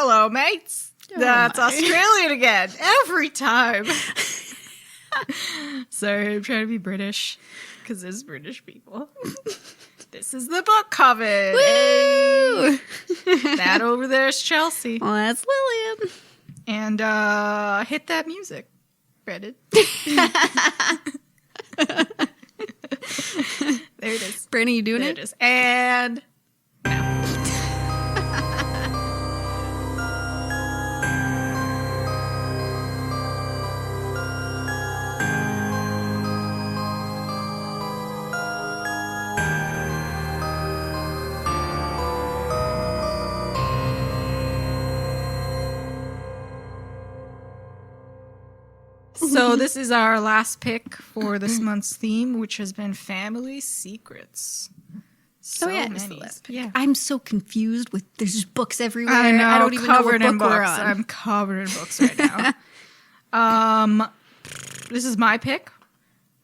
Hello, mates. That's Australian again. Every time. Sorry, I'm trying to be British because there's British people. This is the Book Coven. Woo! Hey. That over there is Chelsea. Well, that's Lillian. And hit that music, Reddit. There it is. Brenny, you doing There it? it is. And so this is our last pick for this month's theme, which has been family secrets. So it's the many. last pick. Yeah. I'm so confused with there's just books everywhere. I know. I don't even know what book we're on. I'm covered in books right now. This is my pick.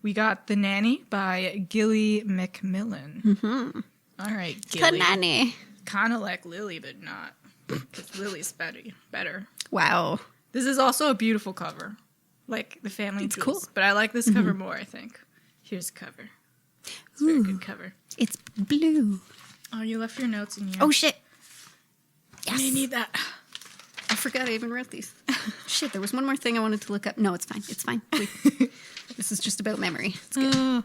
We got The Nanny by Gilly Macmillan. Mm-hmm. All right, Gilly. Nanny. Kind of like Lily, but not. Because Lily's better. Wow. This is also a beautiful cover. Like the family It's jewels. cool. But I like this cover more, I think. Here's the cover. It's a very good cover. It's blue. Oh, you left your notes in here. Oh, shit. Yes. I need that. I forgot I even wrote these. Shit, there was one more thing I wanted to look up. No, it's fine. It's fine. Wait. This is just about memory. It's good.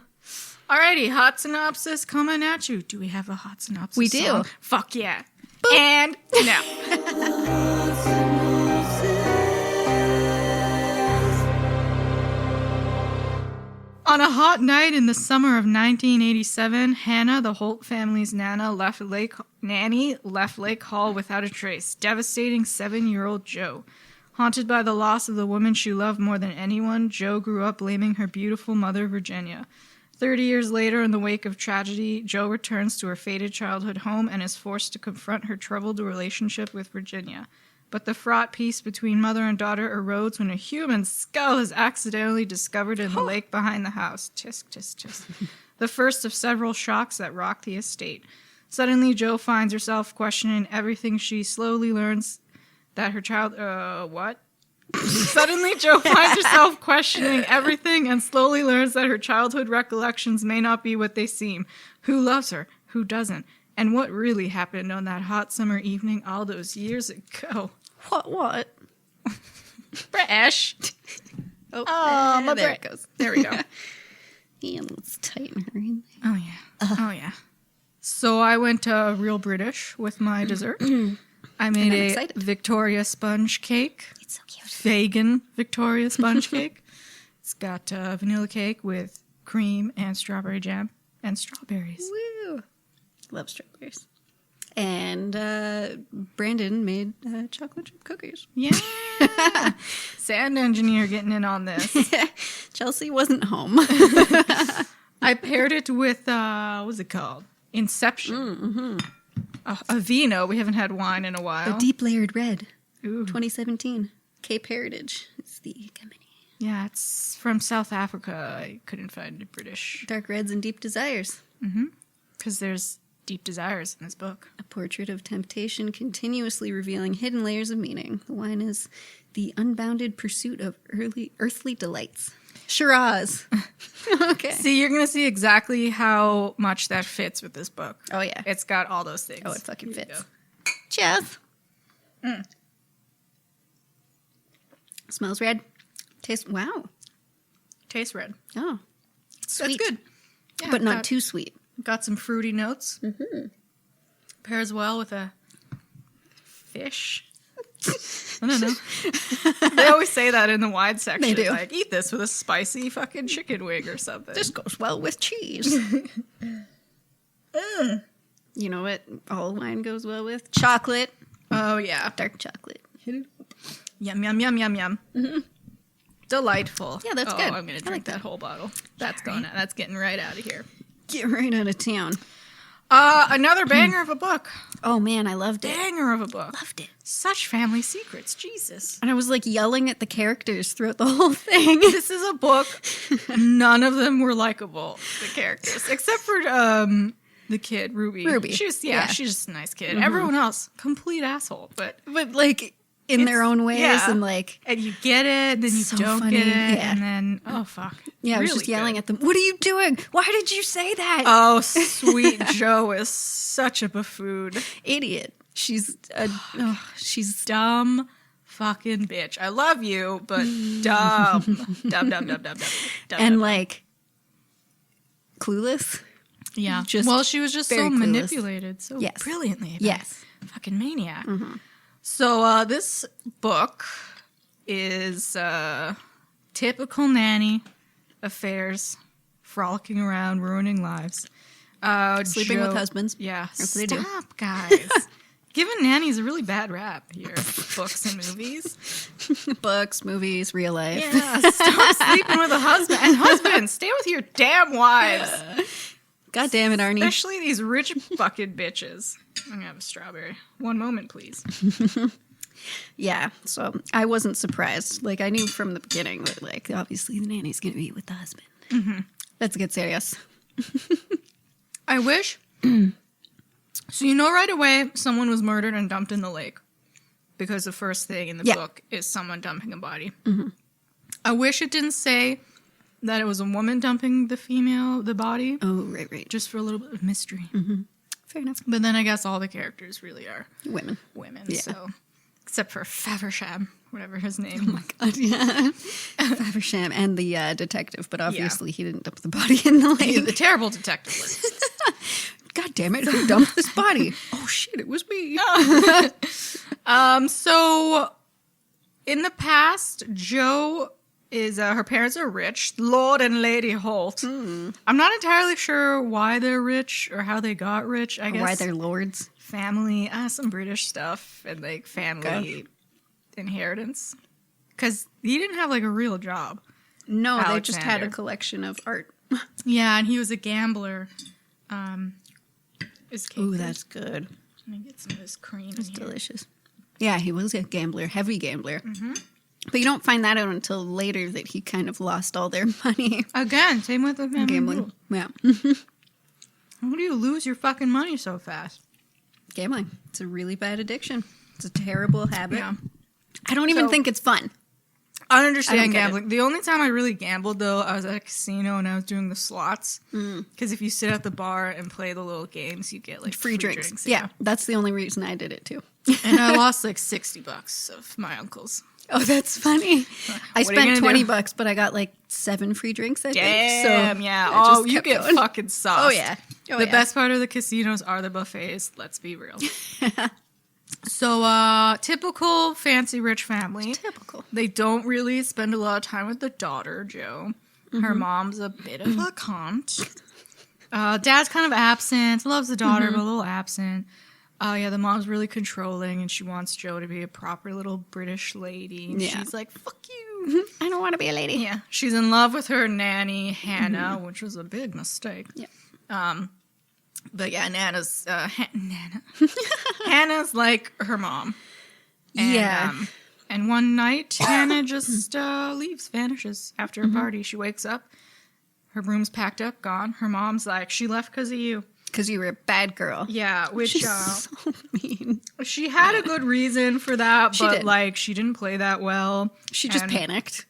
Alrighty, hot synopsis coming at you. Do we have a hot synopsis? We do. song? Fuck yeah. Boop. And now. On a hot night in the summer of 1987, Hannah, the Holt family's Nanny, left Lake Hall without a trace, devastating 7-year-old Jo. Haunted by the loss of the woman she loved more than anyone, Jo grew up blaming her beautiful mother, Virginia. 30 years later, in the wake of tragedy, Jo returns to her fated childhood home and is forced to confront her troubled relationship with Virginia. But the fraught peace between mother and daughter erodes when a human skull is accidentally discovered in the lake behind the house. Tisk, tisk, tisk. The first of several shocks that rock the estate. Suddenly, Jo finds herself questioning everything she slowly learns that her child... what? Suddenly, Jo finds herself questioning everything and slowly learns that her childhood recollections may not be what they seem. Who loves her? Who doesn't? And what really happened on that hot summer evening all those years ago? What? British. Oh, my there it goes. There we go. And let's tighten her in. Oh, yeah. Oh, yeah. So I went real British with my dessert. I made a excited. Victoria sponge cake. It's so cute. Vegan Victoria sponge cake. It's got vanilla cake with cream and strawberry jam and strawberries. Woo! Love strawberries. And Brandon made chocolate chip cookies. Yeah. Sand engineer getting in on this. Chelsea wasn't home. I paired it with, what was it called? Inception. Mm-hmm. A vino. We haven't had wine in a while. A deep layered red. Ooh. 2017. Cape Heritage is the company. Yeah, it's from South Africa. I couldn't find it British. Dark reds and deep desires. Mm-hmm. Because there's deep desires in this book. A portrait of temptation continuously revealing hidden layers of meaning. The wine is the unbounded pursuit of earthly delights. Shiraz. Okay. See, you're going to see exactly how much that fits with this book. Oh, yeah. It's got all those things. Oh, it fucking Here you fits. go. Cheers. Smells red. Tastes, wow. Tastes red. Oh. Sweet. That's good. Yeah, But not too sweet. Got some fruity notes. Mm-hmm. Pairs well with a fish. I don't know. They always say that in the wine section. They do. Like, eat this with a spicy fucking chicken wing or something. This goes well with cheese. You know what all wine goes well with? Chocolate. Oh, yeah. Dark chocolate. Yum, yum, yum, yum, yum. Mm-hmm. Delightful. Yeah, that's oh, good. I'm going to I drink like that that. whole bottle. That's going out. That's getting right out of here. Get right out of town. Another banger of a book. Oh, man, I loved it. Banger of a book. Loved it. Such family secrets. Jesus. And I was like yelling at the characters throughout the whole thing. This is a book. None of them were likable, the characters. Except for The kid, Ruby. Ruby. She's Yeah. she's just a nice kid. Everyone else, complete asshole. But like in their own ways, yeah. and like and you get it, then you So don't funny. get it, Yeah. and then oh fuck. yeah, I was Really just yelling good. at them. What are you doing? Why did you say that? Oh, sweet Joe is such a buffoon. Idiot. She's she's Dumb fucking bitch. I love you, but dumb. Dumb. and like clueless. Yeah. Just well, she was just very so clueless. manipulated so Yes. brilliantly. by Yes. a fucking maniac. So this book is typical nanny affairs, frolicking around, ruining lives. Sleeping with husbands. Yeah. That's what they do. Stop, guys. Giving nannies a really bad rap here. Books and movies. Books, movies, real life. Yeah. Stop sleeping with a husband. And husbands, stay with your damn wives. God damn it, Arnie. Especially these rich fucking bitches. I'm gonna have a strawberry. One moment, please. Yeah, so I wasn't surprised. Like, I knew from the beginning that, like, obviously the nanny's going to be with the husband. Let's get serious. I wish. So you know right away someone was murdered and dumped in the lake. Because the first thing in the Yeah. book is someone dumping a body. I wish it didn't say that it was a woman dumping the body. Oh, right. Just for a little bit of mystery. Fair enough. But then I guess all the characters really are Women. women. Yeah. So, except for Faversham, whatever his name. Oh my God, yeah. Faversham and the detective, but obviously he didn't dump the body in the lake. The terrible detective. God damn it, who dumped this body? Oh shit, it was me. So in the past, Jo is her parents are rich, Lord and Lady Holt. I'm not entirely sure why they're rich or how they got rich. I guess Why they're lords. family, some British stuff and like family inheritance. Because he didn't have like a real job. No, they just had a Alexander. collection of art. Yeah, and he was a gambler. Is Ooh, that's good. Let me get some of this cream. It's in here. delicious. Yeah, he was a gambler, heavy gambler. But you don't find that out until later that he kind of lost all their money Again, same with the family gambling. rule. Yeah. How do you lose your fucking money so fast? Gambling. It's a really bad addiction. It's a terrible habit. Yeah. I don't even So- think it's fun. I I don't understand get gambling. The only time I really gambled, though, I was at a casino and I was doing the slots. Because if you sit at the bar and play the little games, you get like Free drinks. Yeah, that's the only reason I did it too. And I lost like $60 of my uncle's. Oh, that's funny. I What are you spent gonna do? $20, but I got like 7 free drinks, I think. Damn, So yeah. I just Oh, you kept get going. fucking sauced. Oh, yeah. Oh, The yeah. best part of the casinos are the buffets. Let's be real. So, typical fancy rich family. Typical. They don't really spend a lot of time with the daughter, Jo. Her mom's a bit of a cunt. Dad's kind of absent. Loves the daughter, but a little absent. Yeah, the mom's really controlling, and she wants Jo to be a proper little British lady. And Yeah. she's like, fuck you. I don't want to be a lady. Yeah. She's in love with her nanny, Hannah, which was a big mistake. Yeah. But yeah, Nana's Nana. Hannah's like her mom. And, Yeah. And one night, Hannah just leaves, vanishes after a party. She wakes up, her room's packed up, gone. Her mom's like, she left because of you. Because you were a bad girl. Yeah, which She's so mean. she had a good reason for that, She but did. like she didn't play that well. She just and panicked.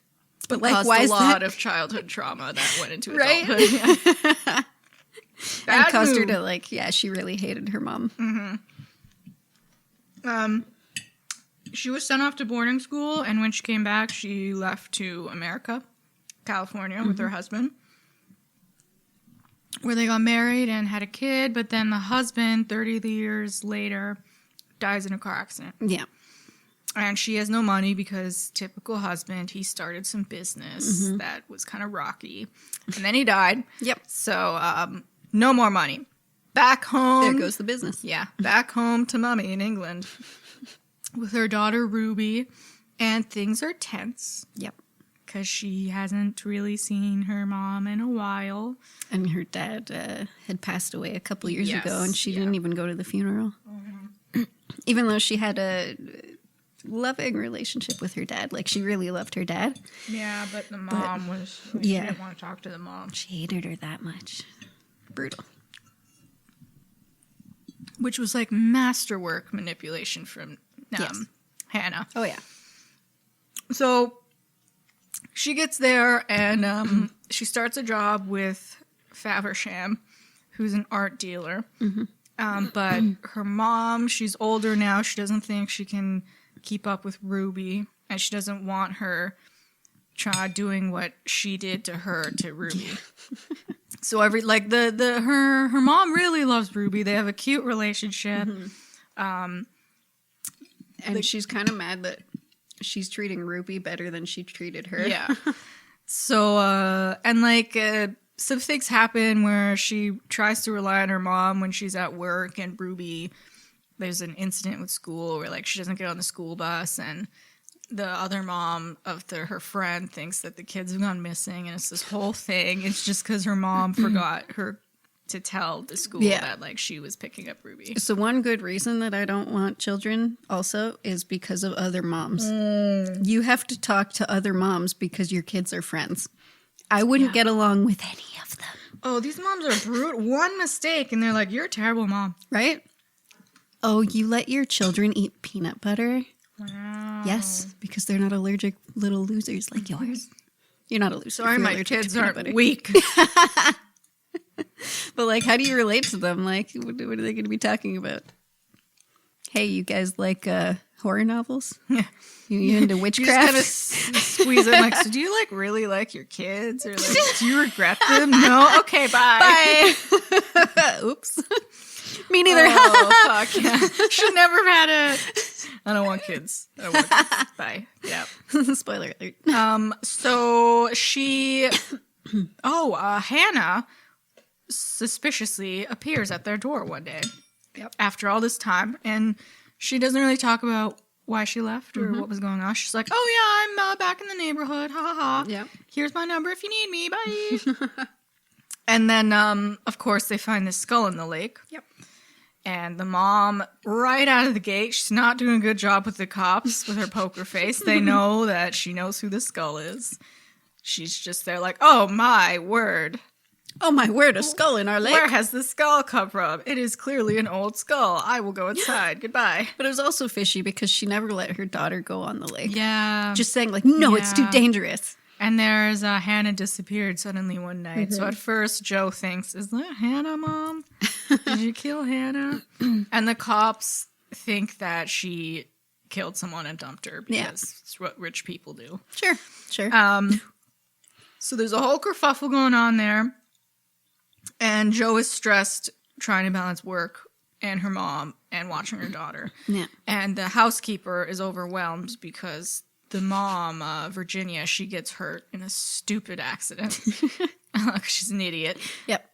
But like, caused why a is lot that? of childhood trauma that went into Right? adulthood. Yeah. And Bad caused her move. to like, yeah, she really hated her mom. She was sent off to boarding school, and when she came back, she left to America, California, with her husband, where they got married and had a kid. But then the husband, 30 years later, dies in a car accident. Yeah. And she has no money because typical husband, he started some business that was kind of rocky. And then he died. Yep. So, no more money. Back home. There goes the business. Yeah, back home to mommy in England with her daughter Ruby. And things are tense Yep. because she hasn't really seen her mom in a while. And her dad had passed away a couple years Yes, ago, and she yeah. didn't even go to the funeral. Even though she had a loving relationship with her dad. Like, she really loved her dad. Yeah, but the mom she yeah. didn't want to talk to the mom. She hated her that much. Brutal. which was like masterwork manipulation from Yes. Hannah. Oh, yeah. So she gets there and she starts a job with Faversham, who's an art dealer. But her mom, she's older now. She doesn't think she can keep up with Ruby, and she doesn't want her doing what she did to her to Ruby. So her mom really loves Ruby. They have a cute relationship. And she's kind of mad that she's treating Ruby better than she treated her. Yeah. So some things happen where she tries to rely on her mom when she's at work, and Ruby, there's an incident with school where like she doesn't get on the school bus, and the other mom of her friend thinks that the kids have gone missing, and it's this whole thing. It's just because her mom forgot her to tell the school that like she was picking up Ruby. So one good reason that I don't want children also is because of other moms. You have to talk to other moms because your kids are friends. I wouldn't get along with any of them. Oh, these moms are brutal. One mistake and they're like, you're a terrible mom. Right? Oh, you let your children eat peanut butter? Wow. Yes, because they're not allergic little losers like yours. You're not a loser. Sorry, if you're my allergic to kids peanut aren't butter. weak. But like, how do you relate to them? Like, what are they going to be talking about? Hey, you guys like horror novels? Yeah. You into You witchcraft? just kind of squeeze it like, so do you like really like your kids, or like do you regret them? No? Okay, bye. Bye. Oops. Me neither. Oh, fuck yeah. Should never have had it. I don't want kids. Bye. Yeah. Spoiler alert. So she, Hannah suspiciously appears at their door one day. Yep. After all this time, and she doesn't really talk about why she left or what was going on. She's like, "Oh yeah, I'm back in the neighborhood. Ha ha ha. Yep. Here's my number if you need me. Bye." And then, of course, they find this skull in the lake. Yep. And the mom, right out of the gate, she's not doing a good job with the cops with her poker face. They know that she knows who the skull is. She's just there like, "Oh my word. Oh my word, a skull in our lake. Where has the skull come from? It is clearly an old skull. I will go inside. Goodbye." But it was also fishy because she never let her daughter go on the lake. Yeah. Just saying like, no, it's too Yeah. dangerous. And there's Hannah disappeared suddenly one night. So at first, Joe thinks, "Is that Hannah, Mom? Did you kill Hannah?" And the cops think that she killed someone and dumped her because it's what rich people do. Sure. So there's a whole kerfuffle going on there. And Joe is stressed trying to balance work and her mom and watching her daughter. Yeah. And the housekeeper is overwhelmed because the mom, Virginia, she gets hurt in a stupid accident. She's an idiot. Yep.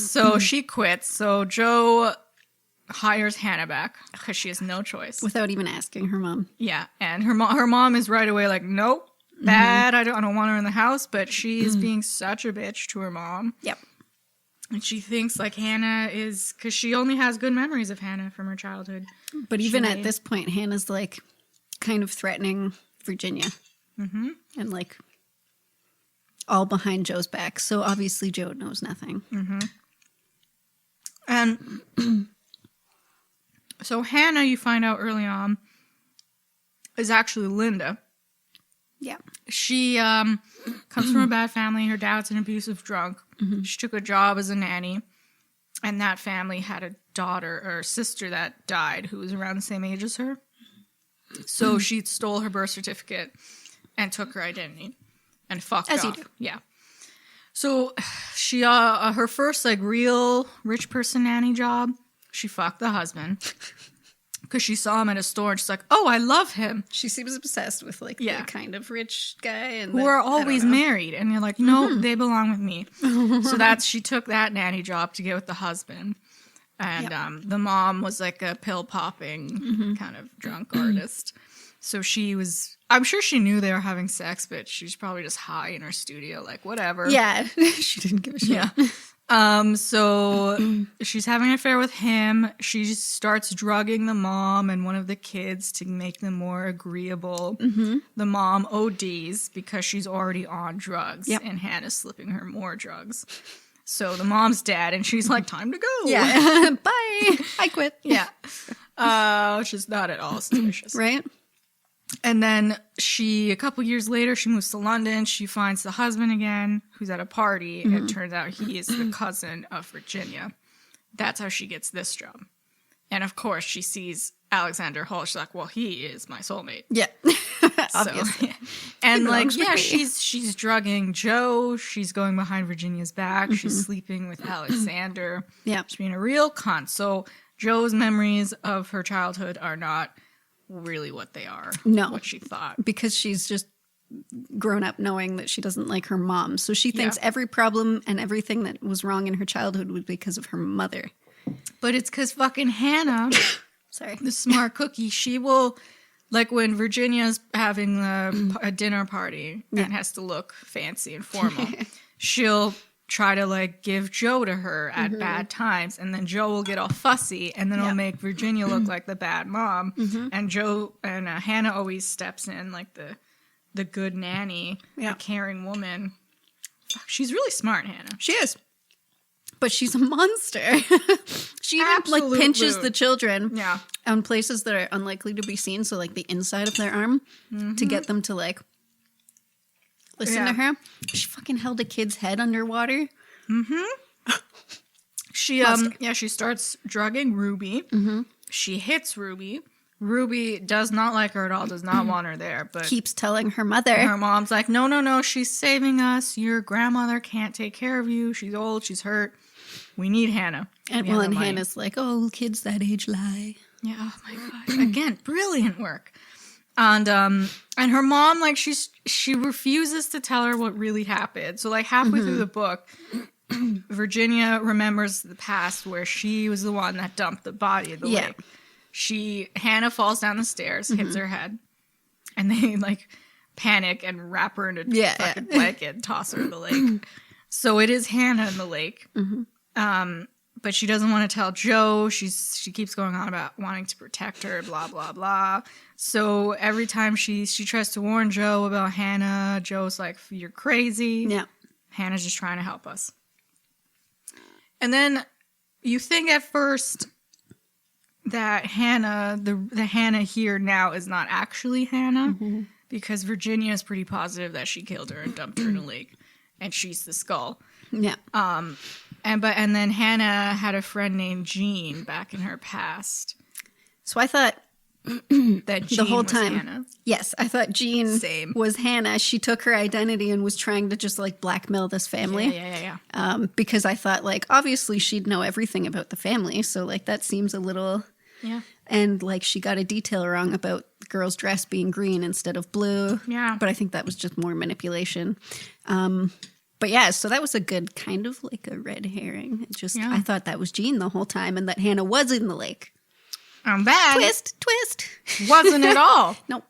So she quits. So Joe hires Hannah back because she has no choice. Without even asking her mom. Yeah. And her mom is right away like, "Nope, bad. I don't want her in the house." But she is being such a bitch to her mom. Yep. And she thinks like Hannah is, because she only has good memories of Hannah from her childhood. But even at this point, Hannah's like kind of threatening Virginia. Mm-hmm. And like all behind Joe's back. So obviously Joe knows nothing. Mm-hmm. And so Hannah, you find out early on, is actually Linda. Yeah. She comes from a bad family. Her dad's an abusive drunk. She took a job as a nanny. And that family had a daughter or sister that died who was around the same age as her. So she stole her birth certificate and took her identity and fucked As off. you do. Yeah. So she, her first like real rich person nanny job, she fucked the husband because she saw him at a store and she's like, "Oh, I love him." She seems obsessed with like the kind of rich guy and who are always married, and you're like, "No, they belong with me." So she took that nanny job to get with the husband. And the mom was like a pill popping kind of drunk artist. So I'm sure she knew they were having sex, but she's probably just high in her studio, like whatever. Yeah. She didn't give a shit. Yeah. So she's having an affair with him. She starts drugging the mom and one of the kids to make them more agreeable. The mom ODs because she's already on drugs, and Hannah's slipping her more drugs. So the mom's dead, and she's like, time to go. Yeah. Bye. I quit. Yeah. Which is not at all auspicious. Right? And then a couple years later, she moves to London. She finds the husband again, who's at a party. And it turns out he is the cousin of Virginia. That's how she gets this job. And of course, she sees Alexander Holt. She's like, well, he is my soulmate. Yeah. Obviously. And like, belongs with me. she's drugging Joe. She's going behind Virginia's back. She's sleeping with Alexander. Yeah. She's being a real cunt. So Joe's memories of her childhood are not really what they are. No. What she thought. Because she's just grown up knowing that she doesn't like her mom. So she thinks every problem and everything that was wrong in her childhood was because of her mother. But it's because fucking Hannah, Sorry. the smart cookie, she will, like when Virginia's having a dinner party and has to look fancy and formal, she'll try to like give Joe to her at bad times, and then Joe will get all fussy, and then it'll make Virginia look like the bad mom, and Joe and Hannah always steps in like the good nanny, the caring woman. Fuck, she's really smart, Hannah. She is. But she's a monster. She even Absolute like pinches rude. the children Yeah. on places that are unlikely to be seen. So like the inside of their arm to get them to like listen to her. She fucking held a kid's head underwater. She starts drugging Ruby. She hits Ruby. Ruby does not like her at all, does not want her there, but Keeps telling her mother. her mom's like, no, she's saving us. Your grandmother can't take care of you. She's old, she's hurt. We need Hannah. And We have no money. Hannah's like, oh, kids that age lie. Yeah, oh my god. Again, brilliant work. And her mom, like, she refuses to tell her what really happened. So like halfway through the book, Virginia remembers the past where she was the one that dumped the body of the lake. Hannah falls down the stairs, hits her head, and they like panic and wrap her in a fucking blanket and toss her in the lake. So it is Hannah in the lake. But she doesn't want to tell Joe. She keeps going on about wanting to protect her, blah, blah, blah. So every time she tries to warn Joe about Hannah, Joe's like, you're crazy. Yeah. Hannah's just trying to help us. And then you think at first that Hannah, the Hannah here now is not actually Hannah, because Virginia is pretty positive that she killed her and dumped her in a lake, and she's the skull. Yeah. And then Hannah had a friend named Jean back in her past. So I thought That Jean the whole was time. Hannah. Yes, I thought Jean Same. was Hannah. She took her identity and was trying to just like blackmail this family. Yeah. Because I thought like obviously she'd know everything about the family, so like that seems a little. Yeah. And like she got a detail wrong about the girl's dress being green instead of blue. Yeah. But I think that was just more manipulation. But yeah, so that was a good kind of like a red herring. It just I thought that was Jean the whole time and that Hannah was in the lake. That Twist. wasn't at all. Nope.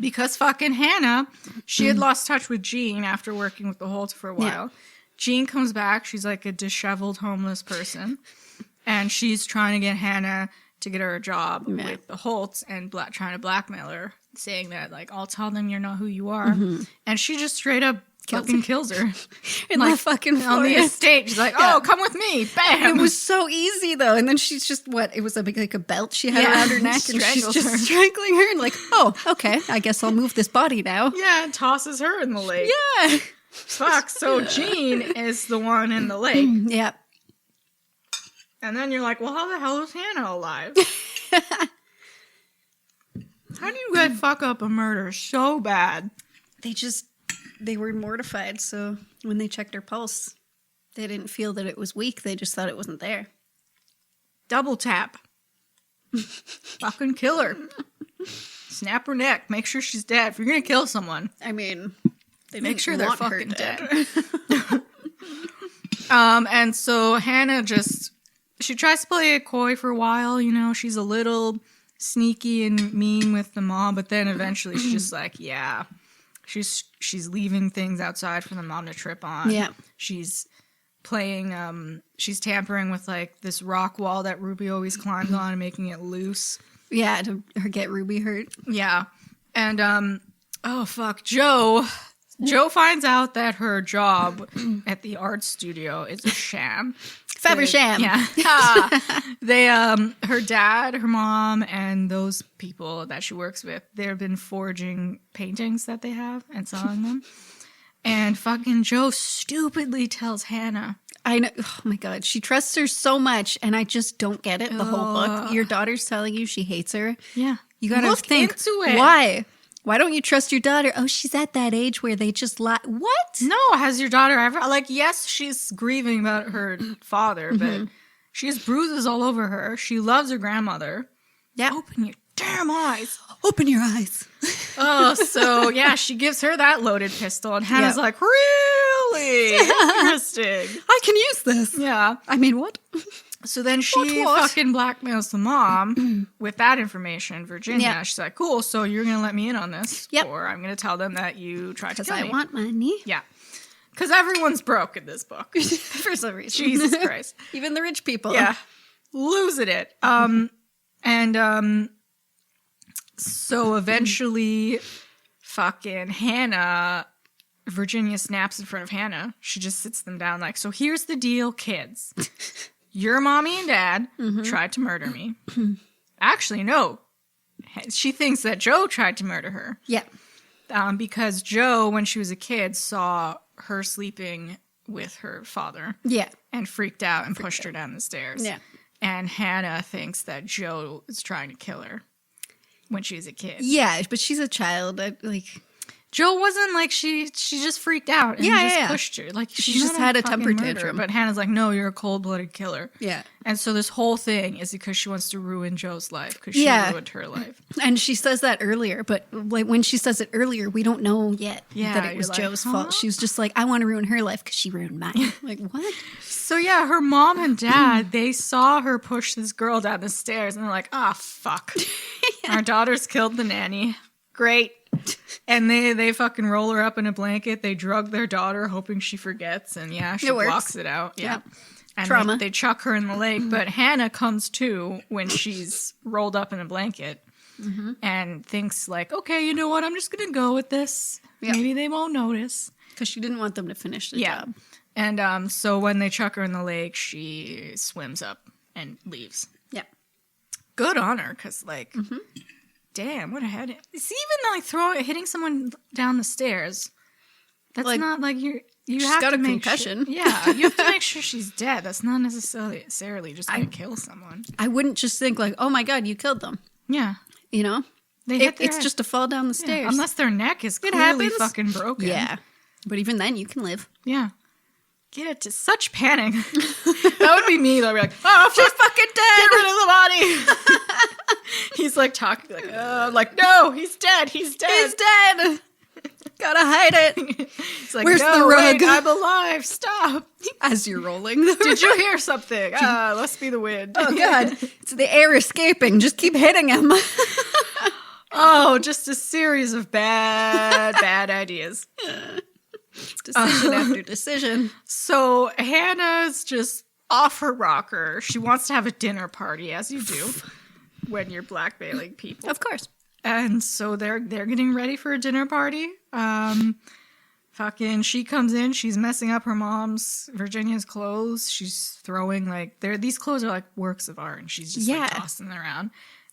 Because fucking Hannah, she had lost touch with Jean after working with the Holts for a while. Jean comes back. She's like a disheveled homeless person. And she's trying to get Hannah to get her a job with the Holts and trying to blackmail her, saying that, like, I'll tell them you're not who you are. And she just straight up kills her. In like, the fucking on the forest. estate. She's like, oh, come with me. Bam. It was so easy though, and then she's just it was like a belt she had around her neck, and she's Strangles just her. strangling her, and like, oh, okay, I guess I'll move this body now. Yeah, and tosses her in the lake. Yeah, Fuck. So Jean is the one in the lake. yeah. And then you're like, well, how the hell is Hannah alive? How do you guys fuck up a murder so bad? They were mortified, so when they checked her pulse, they didn't feel that it was weak. They just thought it wasn't there. Double tap. Fucking kill her. Snap her neck. Make sure she's dead. If you're going to kill someone, I mean, they make didn't sure they're want her fucking dead. dead. And so Hannah she tries to play it coy for a while. You know, she's a little sneaky and mean with the mom, but then eventually she's just like, yeah. She's leaving things outside for the mom to trip on. Yeah. She's playing, she's tampering with like this rock wall that Ruby always climbs on and making it loose. Yeah, to get Ruby hurt. Yeah. And, oh fuck, Joe Joe finds out that her job at the art studio is a sham. Fabersham. Yeah. Her dad, her mom, and those people that she works with, they've been forging paintings that they have and selling them. And fucking Joe stupidly tells Hannah. I know. Oh my God. She trusts her so much, and I just don't get it. The whole book. Your daughter's telling you she hates her. Yeah. You gotta Look think. into it. Why? Why don't you trust your daughter? Oh, she's at that age where they just lie. What? No, has your daughter ever, like, yes, she's grieving about her father, but she has bruises all over her. She loves her grandmother. Yeah. Open your damn eyes. Open your eyes. Oh, so yeah, she gives her that loaded pistol, and Hannah's like, really? Interesting. I can use this. Yeah. I mean, what? So then she What? fucking blackmails the mom with that information, Virginia. Yeah. She's like, cool, so you're going to let me in on this? Yep. Or I'm going to tell them that you tried to Because kill I me. want money. Yeah. Because everyone's broke in this book. For some reason. Jesus Christ. Even the rich people. Yeah. Losing it. So eventually fucking Hannah, Virginia snaps in front of Hannah. She just sits them down like, so here's the deal, kids. Your mommy and dad tried to murder me. Actually, no. She thinks that Joe tried to murder her. Yeah. Because Joe, when she was a kid, saw her sleeping with her father. Yeah. And freaked out and pushed her down the stairs. Yeah. And Hannah thinks that Joe is trying to kill her when she was a kid. Yeah, but she's a child. Joe wasn't like she just freaked out and just pushed her. Like She she's just not had a fucking temper murderer. tantrum. But Hannah's like, no, you're a cold-blooded killer. Yeah. And so this whole thing is because she wants to ruin Joe's life because she ruined her life. And she says that earlier, but like when she says it earlier, we don't know yet that it was like, Joe's fault. She was just like, I want to ruin her life because she ruined mine. Like, what? So yeah, her mom and dad, they saw her push this girl down the stairs and they're like, ah, fuck. Our daughter's killed the nanny. Great. And they fucking roll her up in a blanket. They drug their daughter, hoping she forgets. And yeah, she blocks it out. Yeah. And Trauma. They chuck her in the lake. But Hannah comes to when she's rolled up in a blanket and thinks like, okay, you know what? I'm just going to go with this. Yeah. Maybe they won't notice. Because she didn't want them to finish the job. And so when they chuck her in the lake, she swims up and leaves. Yeah. Good on her, because like, damn, what a head! It's even like hitting someone down the stairs. That's Like, not like you she's have got to a make concussion. Sure, yeah, you have to make sure she's dead. That's not necessarily just gonna kill someone. I wouldn't just think like, oh my God, you killed them. Yeah, You know? they hit their It's head. just a fall down the stairs. Unless their neck is clearly happens. fucking broken. Yeah. But even then, you can live. Yeah. Get it to such panic. That would be me though. We're like, oh, She's fucking dead. get rid of the body. He's like talking like, I'm like, no, he's dead. He's dead. He's dead. Gotta hide it. He's like, Where's no, the rug? wait, I'm alive. Stop. As you're rolling. Did you hear something? Must be the wind. Oh God. It's the air escaping. Just keep hitting him. Oh, just a series of bad ideas. Decision after decision. So Hannah's just off her rocker. She wants to have a dinner party, as you do when you're blackmailing people. Of course. And so they're getting ready for a dinner party. Fucking, she comes in. She's messing up her mom's Virginia's clothes. She's throwing like these clothes are like works of art, and she's just like tossing them around.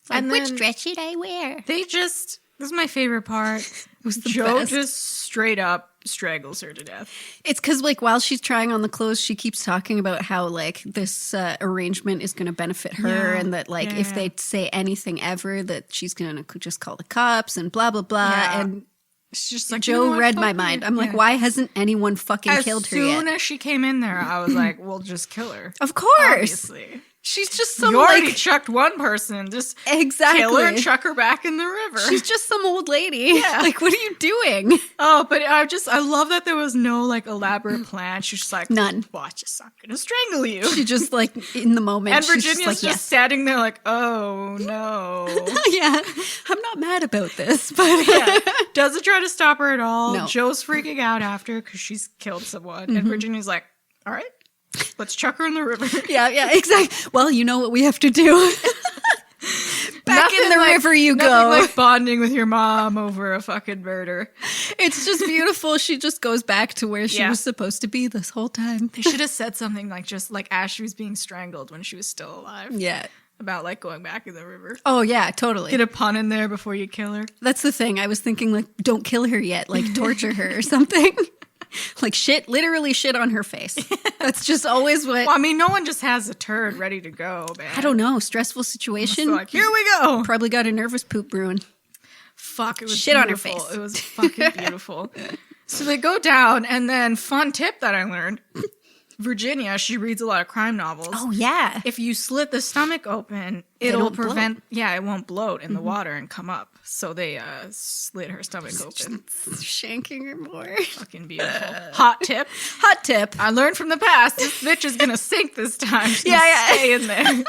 Like, And which then dress should I wear? this is my favorite part. was the Joe best. just straight up strangles her to death. It's because like while she's trying on the clothes, she keeps talking about how like this arrangement is going to benefit her, Yeah. and that like Yeah, if yeah. they say anything ever, that she's going to just call the cops and blah blah blah. Yeah. And It's just like, Joe you know what, read fuck my you. mind. I'm like, Yeah. why hasn't anyone fucking killed her As yet? soon as she came in there, I was like, we'll just kill her. Of course, Obviously. she's just some You already like chucked one person. Just exactly. kill her and chuck her back in the river. She's just some old lady. Yeah. Like, what are you doing? Oh, but I love that there was no like elaborate plan. She's just like, None. watch this, I'm gonna strangle you. She just like in the moment. And she's Virginia's just like, standing there like, oh no. yeah, I'm not mad about this, but Yeah. Doesn't try to stop her at all. No. Joe's freaking out after because she's killed someone. And Virginia's like, all right, let's chuck her in the river. yeah, exactly. Well, you know what we have to do. Back in the river you nothing go. like bonding with your mom over a fucking murder. It's just beautiful. She just goes back to where she was supposed to be this whole time. They should have said something like just like as she was being strangled when she was still alive. Yeah. About like going back in the river. Oh, yeah, totally. Get a pun in there before you kill her. That's the thing. I was thinking, like, don't kill her yet. Like, torture her or something. Like, literally shit on her face. That's just always what... Well, I mean, no one just has a turd ready to go, man. I don't know. Stressful situation. Like, here we go. Probably got a nervous poop brewing. Fuck, it was shit beautiful. on her face. It was fucking beautiful. So they go down, and then fun tip that I learned. Virginia, she reads a lot of crime novels. Oh, yeah. If you slit the stomach open, it'll prevent... bloat. Yeah, it won't bloat in the water and come up. So they slit her stomach open. Shanking her more. Fucking beautiful. Hot tip. Hot tip. I learned from the past, this bitch is gonna sink this time. She's gonna stay in there.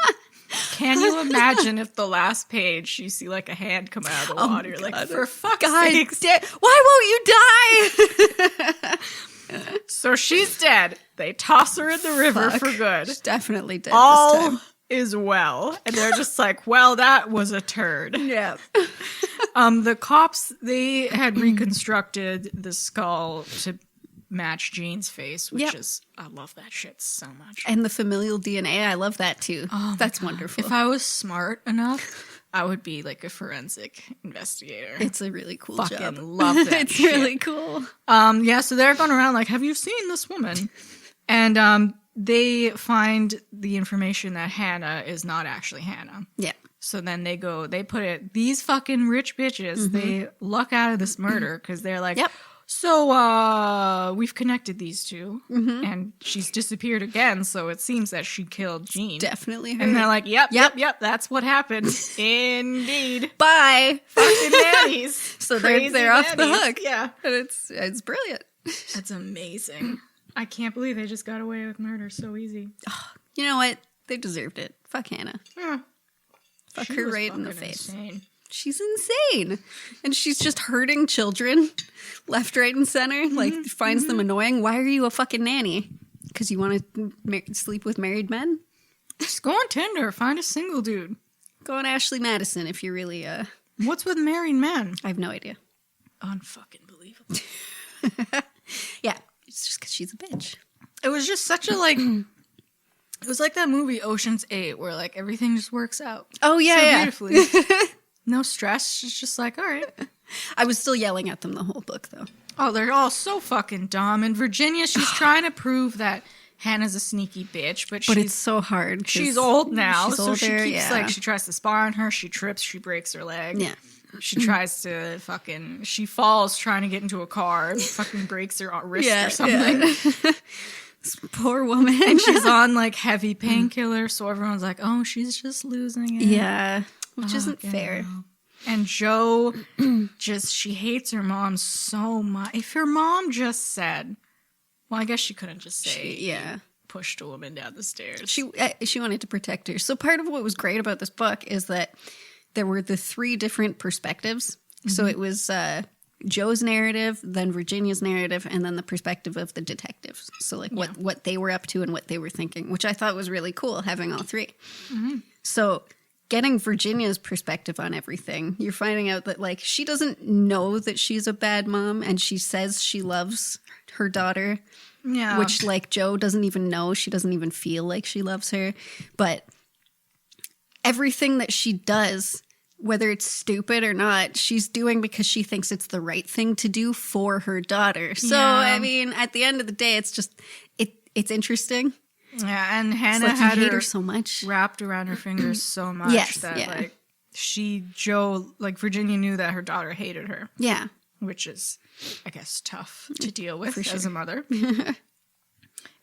Can you imagine if the last page you see like a hand come out of the water? You're like, for fuck's sakes. Why won't you die? So she's dead. They toss her in the river for good. She's definitely dead this All time. is well. And they're just like, well, that was a turd. Yeah. The cops, they had reconstructed the skull to match Jean's face, which is, I love that shit so much. And the familial DNA, I love that too. Oh, that's wonderful. If I was smart enough, I would be like a forensic investigator. It's a really cool Fucking job. love that It's shit. really cool. Yeah, so they're going around like, have you seen this woman? And they find the information that Hannah is not actually Hannah. Yeah. So then they put it, these fucking rich bitches, they luck out of this murder because they're like, so we've connected these two and she's disappeared again. So it seems that she killed Jean. Definitely her. And they're like, yep, that's what happened. Indeed. Bye. Fucking nannies. So Crazy they're off the nannies. hook. Yeah. And it's brilliant. That's amazing. I can't believe they just got away with murder so easy. You know what? They deserved it. Fuck Hannah. Yeah. Fuck She her was right in the fucking face. insane. She's insane. And she's just hurting children left, right, and center. Like, finds them annoying. Why are you a fucking nanny? Because you want to sleep with married men? Just go on Tinder. Find a single dude. Go on Ashley Madison if you're really, What's with married men? I have no idea. Unfucking believable. Yeah. It's just because she's a bitch. It was just such a, like... It was like that movie Ocean's 8 where, like, everything just works out. Oh, yeah, so beautifully. No stress. She's just like, all right. I was still yelling at them the whole book, though. Oh, they're all so fucking dumb. And Virginia, she's trying to prove that Hannah's a sneaky bitch, but it's so hard. She's old now, she's so older, she keeps, like, yeah. she tries to spar on her. She trips. She breaks her leg. Yeah. She tries to fucking... She falls trying to get into a car and fucking breaks her wrist or something. Yeah. This poor woman. And she's on, like, heavy painkiller, so everyone's like, oh, she's just losing it. Yeah. Which isn't fair. And Jo she hates her mom so much. If her mom just said... Well, I guess she couldn't just say... pushed a woman down the stairs. She wanted to protect her. So part of what was great about this book is that there were the three different perspectives. So it was Jo's narrative, then Virginia's narrative, and then the perspective of the detectives. So like what they were up to and what they were thinking, which I thought was really cool, having all three. So getting Virginia's perspective on everything, you're finding out that like she doesn't know that she's a bad mom, and she says she loves her daughter. Yeah. Which, like, Jo doesn't even know. She doesn't even feel like she loves her. But everything that she does, whether it's stupid or not, she's doing because she thinks it's the right thing to do for her daughter. So, I mean, at the end of the day, it's just, it's interesting. Yeah, and Hannah like had hate her so much. Wrapped around her fingers so much that, like, Virginia knew that her daughter hated her. Yeah. Which is, I guess, tough to deal with as a mother.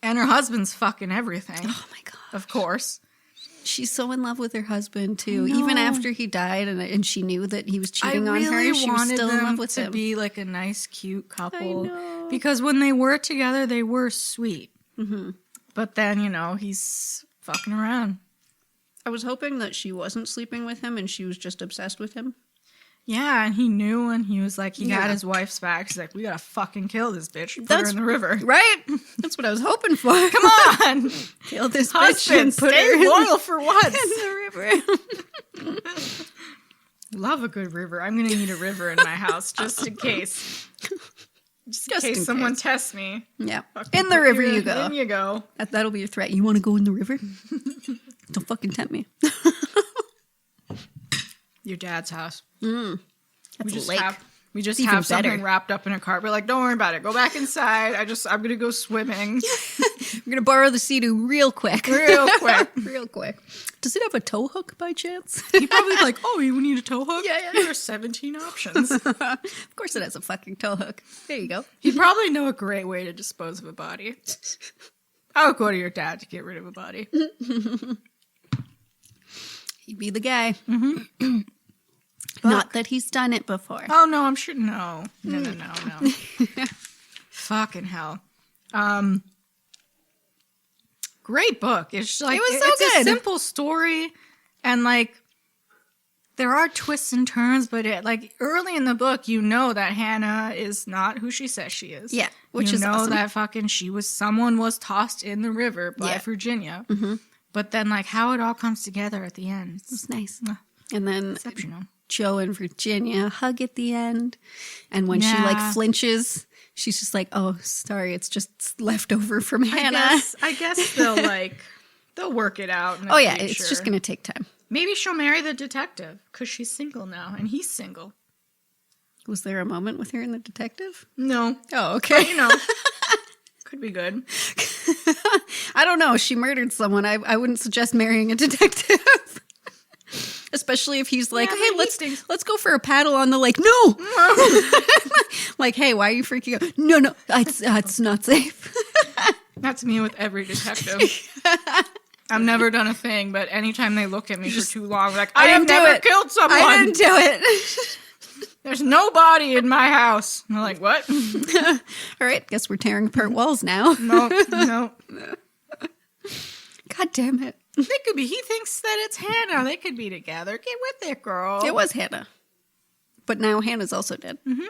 And her husband's fucking everything. Oh, my God. Of course. She's so in love with her husband, too. Even after he died and she knew that he was cheating on her, she was still in love with him. To be, like, a nice, cute couple. I know. Because when they were together, they were sweet. But then, he's fucking around. I was hoping that she wasn't sleeping with him and she was just obsessed with him. Yeah, and he knew, and he was like, he got Yeah. his wife's back. He's like, we gotta fucking kill this bitch. Put her in the river. Right? That's what I was hoping for. Come on! Kill this bitch Husband, and put stay her loyal for once. in the river. Love a good river. I'm gonna need a river in my house, just in case. Just in case someone tests me. Yeah. Fucking In the put river you you go. In you go. That'll be your threat. You want to go in the river? Don't fucking tempt me. Your dad's house. That's a lake. We just It's even have something better. wrapped up in a cart. We're like, don't worry about it. Go back inside. I'm gonna go swimming We're going to borrow the Sea-Doo real quick. real quick. Real quick. Does it have a tow hook by chance? He probably like, oh, you need a tow hook? Yeah. Here are 17 options. Of course it has a fucking tow hook. There you go. He'd probably know a great way to dispose of a body. I would go to your dad to get rid of a body. He'd be the guy. Not that he's done it before. Oh, no, I'm sure. No. Fucking hell. Great book. It's like, It was so it's good. a simple story. And like, there are twists and turns, but like early in the book, you know that Hannah is not who she says she is. Yeah, which you is know awesome. that fucking someone was tossed in the river by Yeah. Virginia. But then like how it all comes together at the end. It's nice. And then Exceptional. Joe and Virginia hug at the end. And when she like Yeah. flinches, she's just like, oh, sorry, it's just left over from Hannah. I guess they'll work it out. In the Oh, yeah, future. it's just going to take time. Maybe she'll marry the detective because she's single now and he's single. Was there a moment with her and the detective? No, Oh, okay. you know, could be good. I don't know. She murdered someone. I wouldn't suggest marrying a detective. Especially if he's like, Yeah, hey, but he stinks. let's go for a paddle on the lake. No! Like, hey, why are you freaking out? No, it's not safe. That's me with every detective. I've never done a thing, but anytime they look at me for too long, like, I have didn't do never it. killed someone. I didn't do it. There's no body in my house. And they're like, what? All right, guess we're tearing apart walls now. No. God damn it. They could be. He thinks that it's Hannah. They could be together. Get with it, girl. It was Hannah. But now Hannah's also dead. And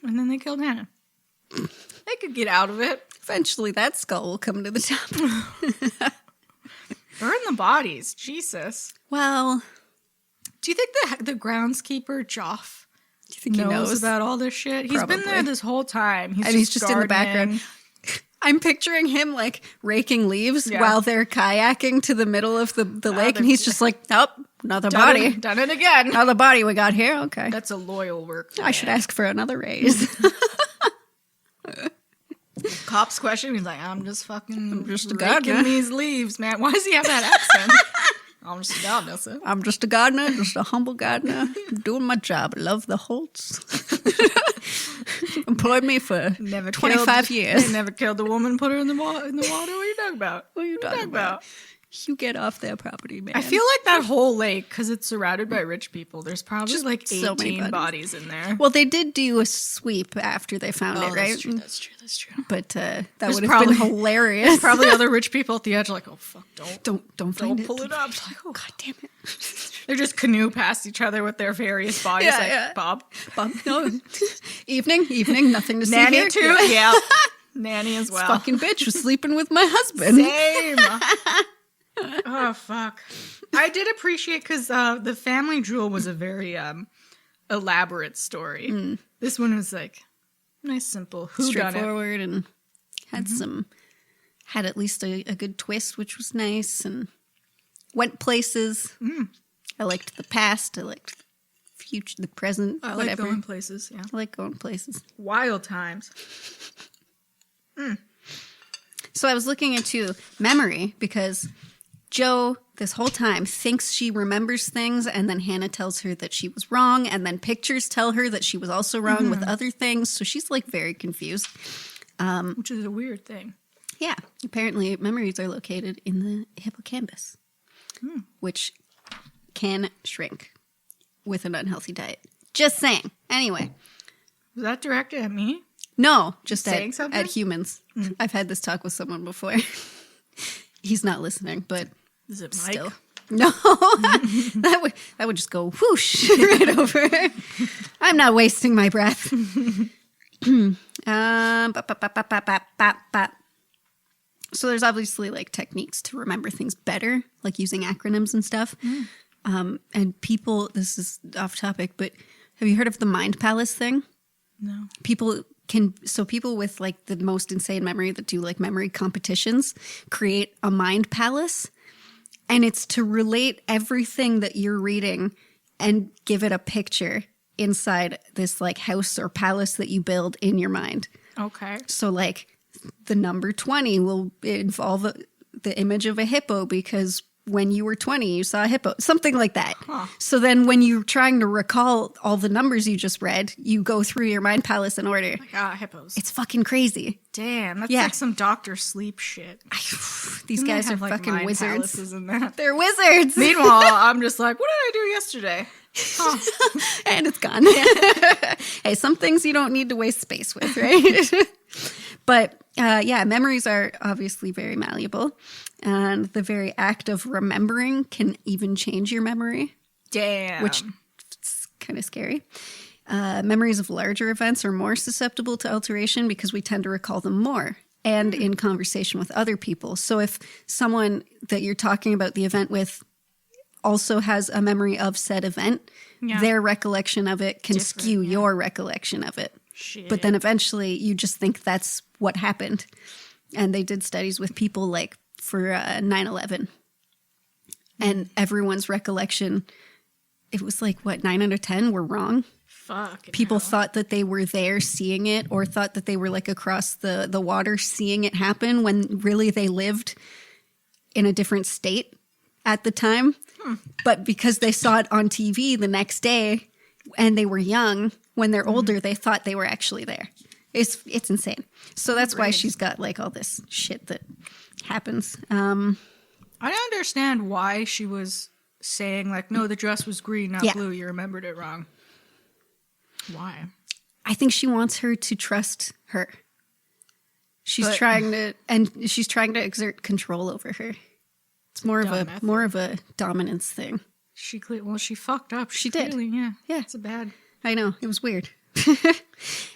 then they killed Hannah. They could get out of it. Eventually that skull will come to the top. Burn the bodies. Jesus. Well, Do you think the groundskeeper, Joff, do you think he knows? about all this shit? He's been there Probably. this whole time. And he's just in the background. I'm picturing him like raking leaves Yeah. while they're kayaking to the middle of the lake, and he's just like, "Oh, another Done body, Done it again. another body we got here." Okay, That's a loyal work. I should ask for another raise. Cops question. He's like, I'm just a raking gardener. these leaves, man. Why does he have that accent? I'm just a gardener, sir. I'm just a gardener, just a humble gardener, doing my job. Love the Holtz. Employed me for 25 years. They never killed the woman, put her in the water. What are you talking about? What are you talking about? You get off their property, man. I feel like that whole lake, because it's surrounded by rich people, there's probably Just like so many 18 bodies in there. Well, they did do a sweep after they found it, right? That's true. But that There's would have probably- been hilarious. Probably other rich people at the edge like, oh, fuck, Don't find it. pull it up. Like, oh, God damn it. they're just canoe past each other with their various bodies. Yeah, like, yeah. Bob. Bob, no. Evening, nothing to see Nanny here. too? Yeah. Nanny as well. Fucking bitch was sleeping with my husband. Same. Oh, fuck. I did appreciate because the family jewel was a very elaborate story. This one was like nice, simple, whodunit. Straightforward and had at least a good twist, which was nice, and went places. I liked the past. I liked the future, the present, I like whatever. going places. Yeah, I like going places. wild times. So I was looking into memory because Joe, this whole time, thinks she remembers things, and then Hannah tells her that she was wrong, and then pictures tell her that she was also wrong with other things. So she's like very confused. Which is a weird thing. Yeah, apparently memories are located in the hippocampus, which can shrink with an unhealthy diet. Just saying. Anyway, Was that directed at me? no, just Saying something? at humans. I've had this talk with someone before. He's not listening, but Is it Mike? still. No, that would just go whoosh right over. I'm not wasting my breath. So there's obviously like techniques to remember things better, like using acronyms and stuff. And people, this is off topic, but have you heard of the mind palace thing? No. People with like the most insane memory that do like memory competitions create a mind palace. And it's to relate everything that you're reading and give it a picture inside this like house or palace that you build in your mind. Okay. So like the number 20 will involve the image of a hippo because when you were 20, you saw a hippo, something like that. Huh. So then when you're trying to recall all the numbers you just read, you go through your mind palace in order. Like, hippos. It's fucking crazy. Damn, that's like some Dr. Sleep shit. These guys are like fucking wizards. They're wizards. Meanwhile, I'm just like, what did I do yesterday? Huh. And it's gone. Yeah. Hey, some things you don't need to waste space with, right? But memories are obviously very malleable. And the very act of remembering can even change your memory. Damn. Which is kind of scary. Memories of larger events are more susceptible to alteration because we tend to recall them more and in conversation with other people. So if someone that you're talking about the event with also has a memory of said event, their recollection of it can skew your recollection of it. Shit. But then eventually you just think that's what happened. And they did studies with people like for 9/11. And everyone's recollection, it was like, 9 out of 10 were wrong. Fuck. People thought that they were there seeing it or thought that they were like across the water seeing it happen when really they lived in a different state at the time. But because they saw it on TV the next day and they were young, when they're older, they thought they were actually there. It's insane. So that's why she's got like all this shit that happens. I don't understand why she was saying like, no, the dress was green, not blue. You remembered it wrong. Why? I think she wants her to trust her. She's trying to exert control over her. It's more of a dominance thing. She fucked up. She did. Clearly, yeah. It's a bad. I know, it was weird.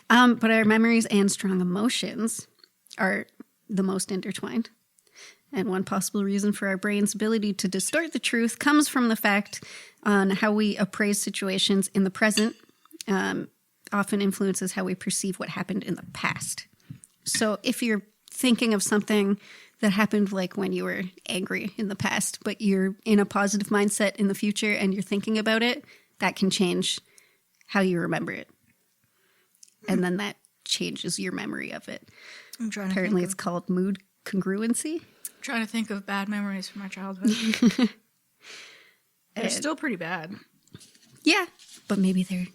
But our memories and strong emotions are the most intertwined. And one possible reason for our brain's ability to distort the truth comes from the fact on how we appraise situations in the present often influences how we perceive what happened in the past. So if you're thinking of something that happened like when you were angry in the past, but you're in a positive mindset in the future and you're thinking about it, that can change how you remember it. And then that changes your memory of it. Apparently it's called mood congruency. I'm trying to think of bad memories from my childhood. They're still pretty bad. Yeah, but maybe they're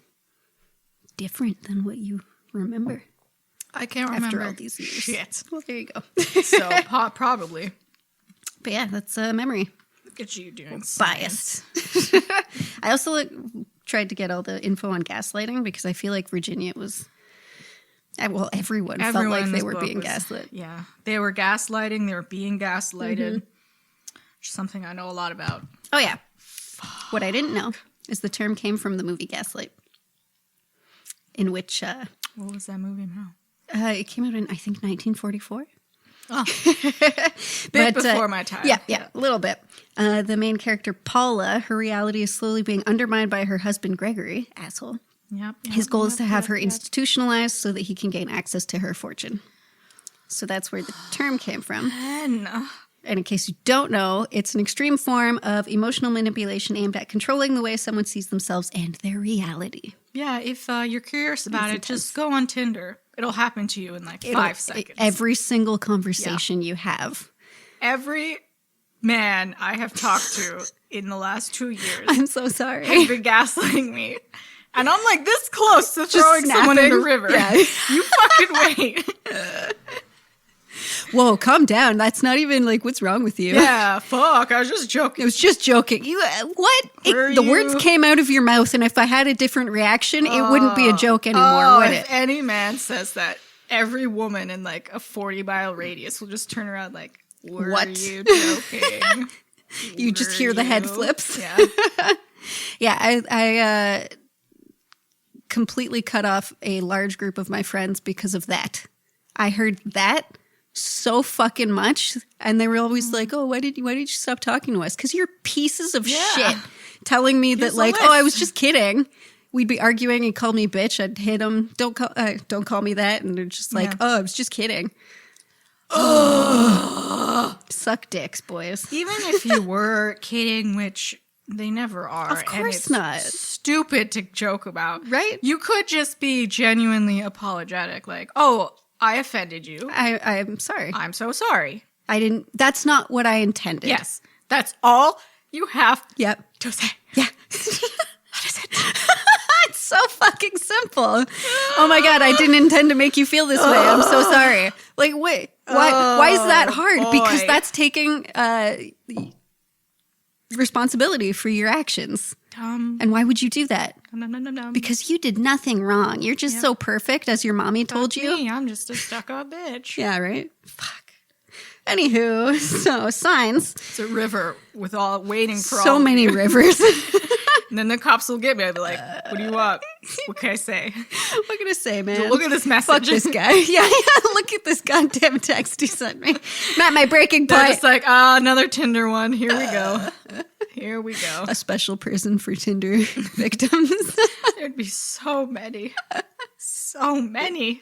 different than what you remember. I can't remember after all these years. Shit. Well, there you go. So probably. But yeah, that's a memory. Look at you doing biased. I also tried to get all the info on gaslighting because I feel like Virginia was. Well, everyone felt like they were being gaslit. Yeah, they were gaslighting. They were being gaslighted. Mm-hmm. Something I know a lot about. Oh yeah. Fuck. What I didn't know is the term came from the movie Gaslight, in which. What was that movie now? It came out in, I think, 1944. Oh, before my time. Yeah, a little bit. The main character, Paula, her reality is slowly being undermined by her husband, Gregory, asshole. Yep. His goal is to have her institutionalized so that he can gain access to her fortune. So that's where the term came from. And in case you don't know, it's an extreme form of emotional manipulation aimed at controlling the way someone sees themselves and their reality. Yeah, if you're curious about it, just go on Tinder. It'll happen to you in 5 seconds. Every single conversation you have. Every man I have talked to in the last 2 years. I'm so sorry. Has been gaslighting me. And I'm like this close to throwing someone in the river. Yeah. You fucking wait. Whoa, calm down. That's not even what's wrong with you? Yeah, fuck. I was just joking. It was just joking. You what? The words came out of your mouth, and if I had a different reaction, it wouldn't be a joke anymore, would it? If any man says that, every woman in a 40-mile radius will just turn around were what? You joking? You just hear the head flips. Yeah. Yeah, I completely cut off a large group of my friends because of that. I heard that so fucking much, and they were always like, "Oh, why did you stop talking to us? Because you're pieces of shit telling me that like, oh, I was just kidding." We'd be arguing and call me bitch. I'd hit them. Don't call me that. And they're just like, oh, I was just kidding. Oh, suck dicks, boys. Even if you were kidding, which they never are. Of course and it's not. Stupid to joke about. Right? You could just be genuinely apologetic. Like, oh, I offended you. I'm sorry. I'm so sorry. I didn't. That's not what I intended. Yes. That's all you have Yep. to say. Yeah. What is it? It's so fucking simple. Oh my God, I didn't intend to make you feel this way. I'm so sorry. Like, wait, why is that hard? Boy. Because that's taking responsibility for your actions. Dumb. And why would you do that? Dum. Because you did nothing wrong. You're just so perfect, as your mommy told you. Me, I'm just a stuck-up bitch. Yeah, right? Fuck. Anywho, so signs. It's a river with all waiting for all So of many you. rivers. And then the cops will get me. I'll be like, what do you want? What can I say? What can I say, man? Look at this message. Fuck this guy. Yeah, look at this goddamn text he sent me. Not my breaking They're point. just like, another Tinder one. Here we go. Here we go. A special prison for Tinder victims. There'd be so many. So many.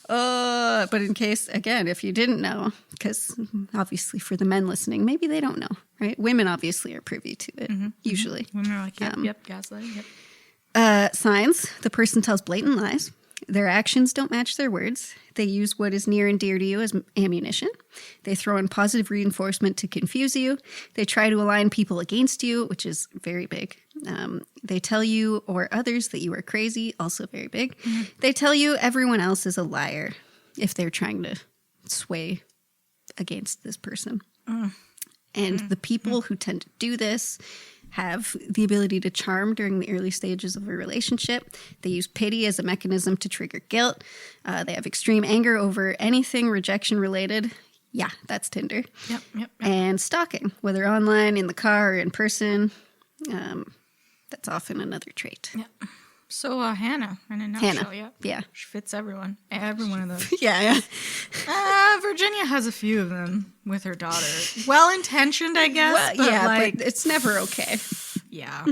But in case, again, if you didn't know, because obviously for the men listening, maybe they don't know, right? Women obviously are privy to it, usually. Women are like, yep, gaslighting, yep. Signs, the person tells blatant lies. Their actions don't match their words. They use what is near and dear to you as ammunition. They throw in positive reinforcement to confuse you. They try to align people against you, which is very big. They tell you or others that you are crazy, also very big. They tell you everyone else is a liar if they're trying to sway against this person. And the people who tend to do this have the ability to charm during the early stages of a relationship. They use pity as a mechanism to trigger guilt. They have extreme anger over anything rejection related. Yeah, that's Tinder. Yep. And stalking, whether online, in the car, or in person. That's often another trait. Yep. So Hannah, in a nutshell, Yeah. She fits everyone. Every one of those. Yeah. Virginia has a few of them with her daughter. Well-intentioned, I guess. Well, but yeah, like, but it's never okay. yeah.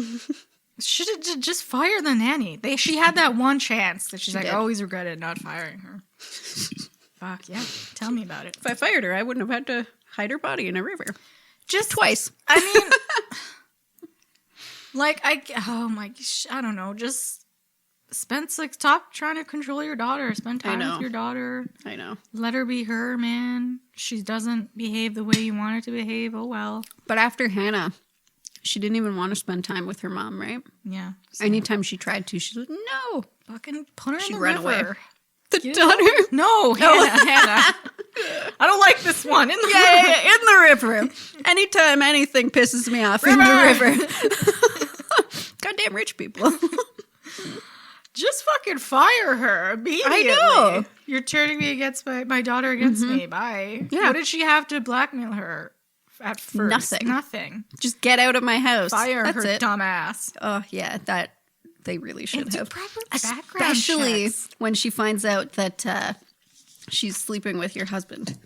Should have just fire the nanny. She had that one chance that she's like, did. I always regretted not firing her. Fuck, yeah. Tell me about it. If I fired her, I wouldn't have had to hide her body in a river. Just Twice. I mean, like, I don't know. Just stop trying to control your daughter. Spend time with your daughter. I know. Let her be her, man. She doesn't behave the way you want her to behave. Oh, well. But after Hannah, she didn't even want to spend time with her mom, right? Yeah. Anytime she tried to, she's like, no. Fucking put her She'd in the run river. away. The daughter? No, Hannah. I don't like this one. In the river. Yeah, in the river. Anytime anything pisses me off, in the river. Goddamn rich people. Just fucking fire her immediately. I know. You're turning me against my daughter against me. Bye. Yeah. What did she have to blackmail her at first? Nothing. Just get out of my house. Fire That's her it. dumbass. Oh, yeah, that they really should And do have. proper background Especially checks. when she finds out that she's sleeping with your husband.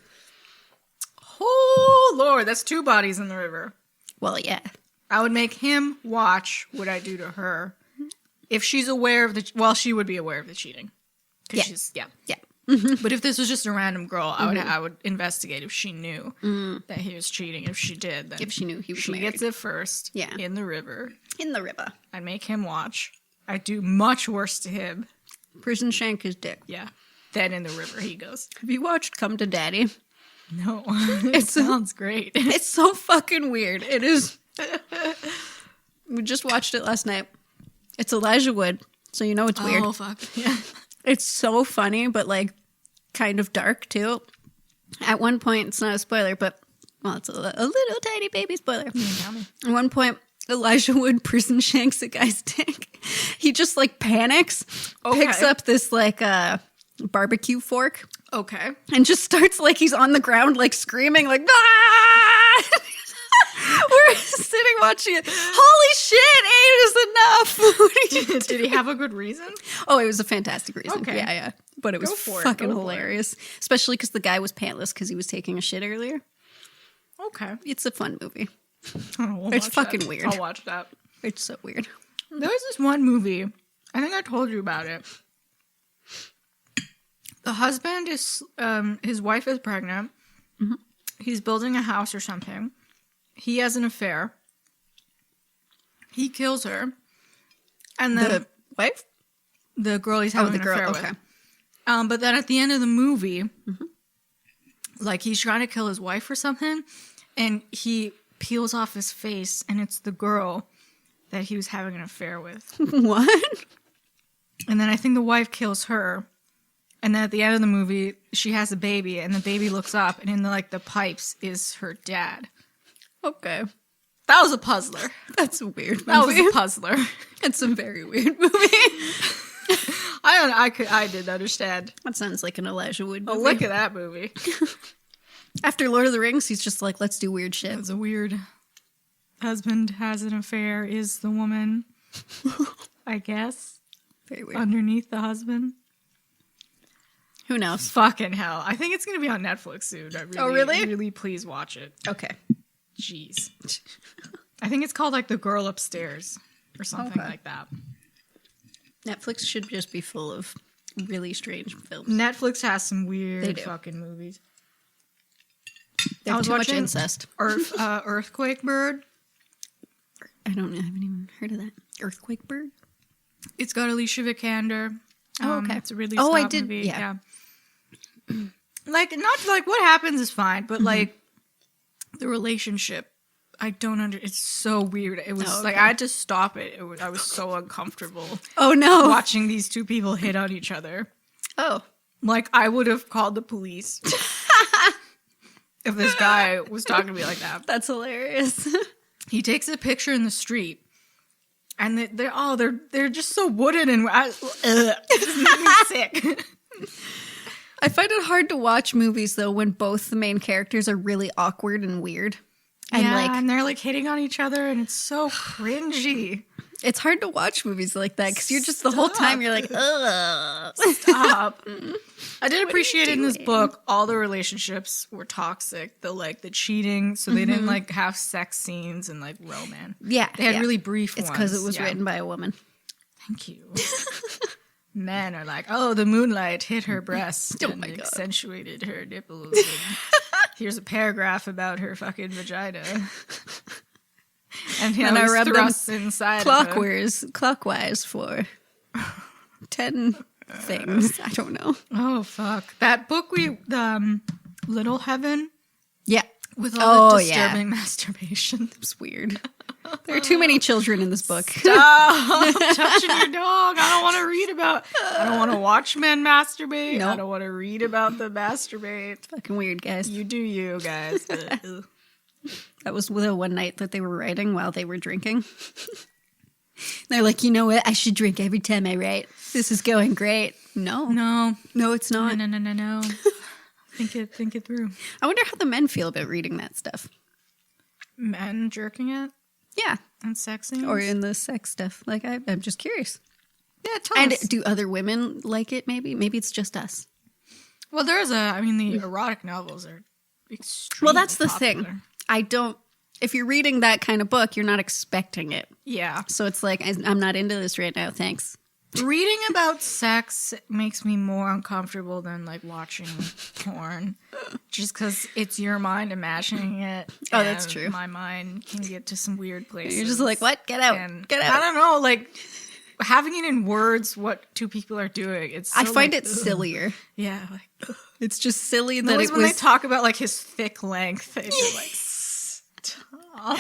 Oh, Lord. That's 2 bodies in the river. Well, yeah. I would make him watch what I do to her. If she's aware of she would be aware of the cheating. Yeah. Yeah. But if this was just a random girl, I would investigate if she knew that he was cheating. If she did, then If she knew he was she married. gets it first. Yeah. In the river. In the river. I'd make him watch. I'd do much worse to him. Prison shank his dick. Yeah. Then in the river he goes. Have you watched Come to Daddy? No. It sounds great. It's so fucking weird. It is. We just watched it last night. It's Elijah Wood, so you know it's weird. Oh, fuck. Yeah. It's so funny, but like kind of dark too. At one point, it's not a spoiler, but well, it's a little tiny baby spoiler. Tell me. At one point, Elijah Wood prison shanks a guy's dick. He just like panics, picks up this like barbecue fork, Okay. and just starts like he's on the ground like screaming like ah! We're sitting watching it. Holy shit, 8 is enough. What are you Did he have a good reason? Oh, it was a fantastic reason. Okay. Yeah. But it was Go for it, fucking go for it. hilarious. Especially because the guy was pantless because he was taking a shit earlier. Okay. It's a fun movie. We'll It's watch fucking that. weird. I'll watch that. It's so weird. There was this one movie. I think I told you about it. The husband is, his wife is pregnant. Mhm. He's building a house or something. He has an affair. He kills her. And then The wife? the girl he's having the an girl, affair okay. with. But then at the end of the movie, like he's trying to kill his wife or something, and he peels off his face, and it's the girl that he was having an affair with. What? And then I think the wife kills her. And then at the end of the movie, she has a baby, and the baby looks up, and in the pipes is her dad. Okay. That was a puzzler. That's a weird movie. That was a puzzler. It's a very weird movie. I didn't understand. That sounds like an Elijah Wood movie. Oh, look at that movie. After Lord of the Rings, he's just like, let's do weird shit. It was a weird husband has an affair, is the woman, I guess, Very weird. underneath the husband. Who knows? Fucking hell. I think it's going to be on Netflix soon. Oh, really? Really, please watch it. Okay. Jeez. I think it's called The Girl Upstairs or something Okay. like that. Netflix should just be full of really strange films. Netflix has some They weird do. fucking movies. They I have was too much watching incest. Earthquake Bird. I haven't even heard of that. Earthquake Bird? It's got Alicia Vikander. Oh, okay. It's a really Oh, I Scott did- movie. yeah. Not what happens is fine, but the relationship, I don't it's so weird. It was Oh, okay. I had to stop it. I was so uncomfortable Oh, no. watching these two people hit on each other. Oh. I would have called the police if this guy was talking to me like that. That's hilarious. He takes a picture in the street, and they're just so wooden and it makes me sick. I find it hard to watch movies, though, when both the main characters are really awkward and weird. And, And they're hitting on each other, and it's so cringy. it's hard to watch movies like that because you're just the whole time you're like, ugh. Stop. I did appreciate in this doing? book all the relationships were toxic. The cheating, so they didn't have sex scenes and romance. Yeah. They had really brief It's ones. because it was Yeah. written by a woman. Thank you. Men are oh, the moonlight hit her breast Oh and my God. accentuated her nipples. And here's a paragraph about her fucking vagina. And And I he's rub them thrusts inside of her. clockwise for 10 things. I don't know. Oh, fuck. That book Little Heaven, Yeah. with all the yeah. disturbing masturbation. It's weird. There are too many children in this book. Stop touching your dog. I don't want to read about. I don't want to watch men masturbate. I Nope. don't want to read about the masturbate. Fucking weird, guys. You do you, guys. But, ugh. That was the one night that they were writing while they were drinking. They're like, you know what? I should drink every time I write. This is going great. No, No, it's not. no. Think it through. I wonder how the men feel about reading that stuff. Men jerking it Yeah. and sexing, Or in the sex stuff. I'm just curious. yeah, tell And us. do other women like it, maybe? Maybe it's just us. Well, the erotic novels are extremely Well, that's the popular. thing. If you're reading that kind of book, you're not expecting it. Yeah. So it's I'm not into this right now, thanks. Reading about sex makes me more uncomfortable than watching porn, just because it's your mind imagining it. Oh, that's and true. My mind can get to some weird places. You're just like, what? Get out. And Get I out. don't know, having it in words what two people are doing. It's so, I find it ugh. sillier. Yeah, It's just silly that always it when they was. talk about his thick length, it's stop.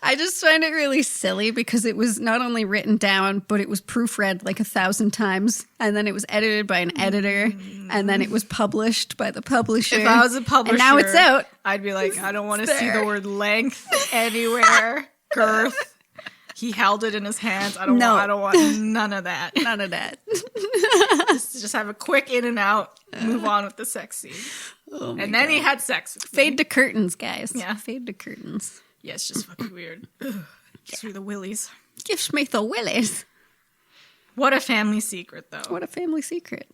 I just find it really silly because it was not only written down, but it was proofread 1,000 times. And then it was edited by an editor. And then it was published by the publisher. If I was a publisher, And now it's out. I'd be like, I don't want to see there. the word length anywhere. Girth. He held it in his hands. I don't want none of that. None of that. Just have a quick in and out, move on with the sex scene. Oh my And then he had sex with me. Fade to curtains, guys. Yeah. Fade to curtains. Yeah, it's just fucking weird. Ugh. Through the willies. Gives me the willies. What a family secret, though. What a family secret.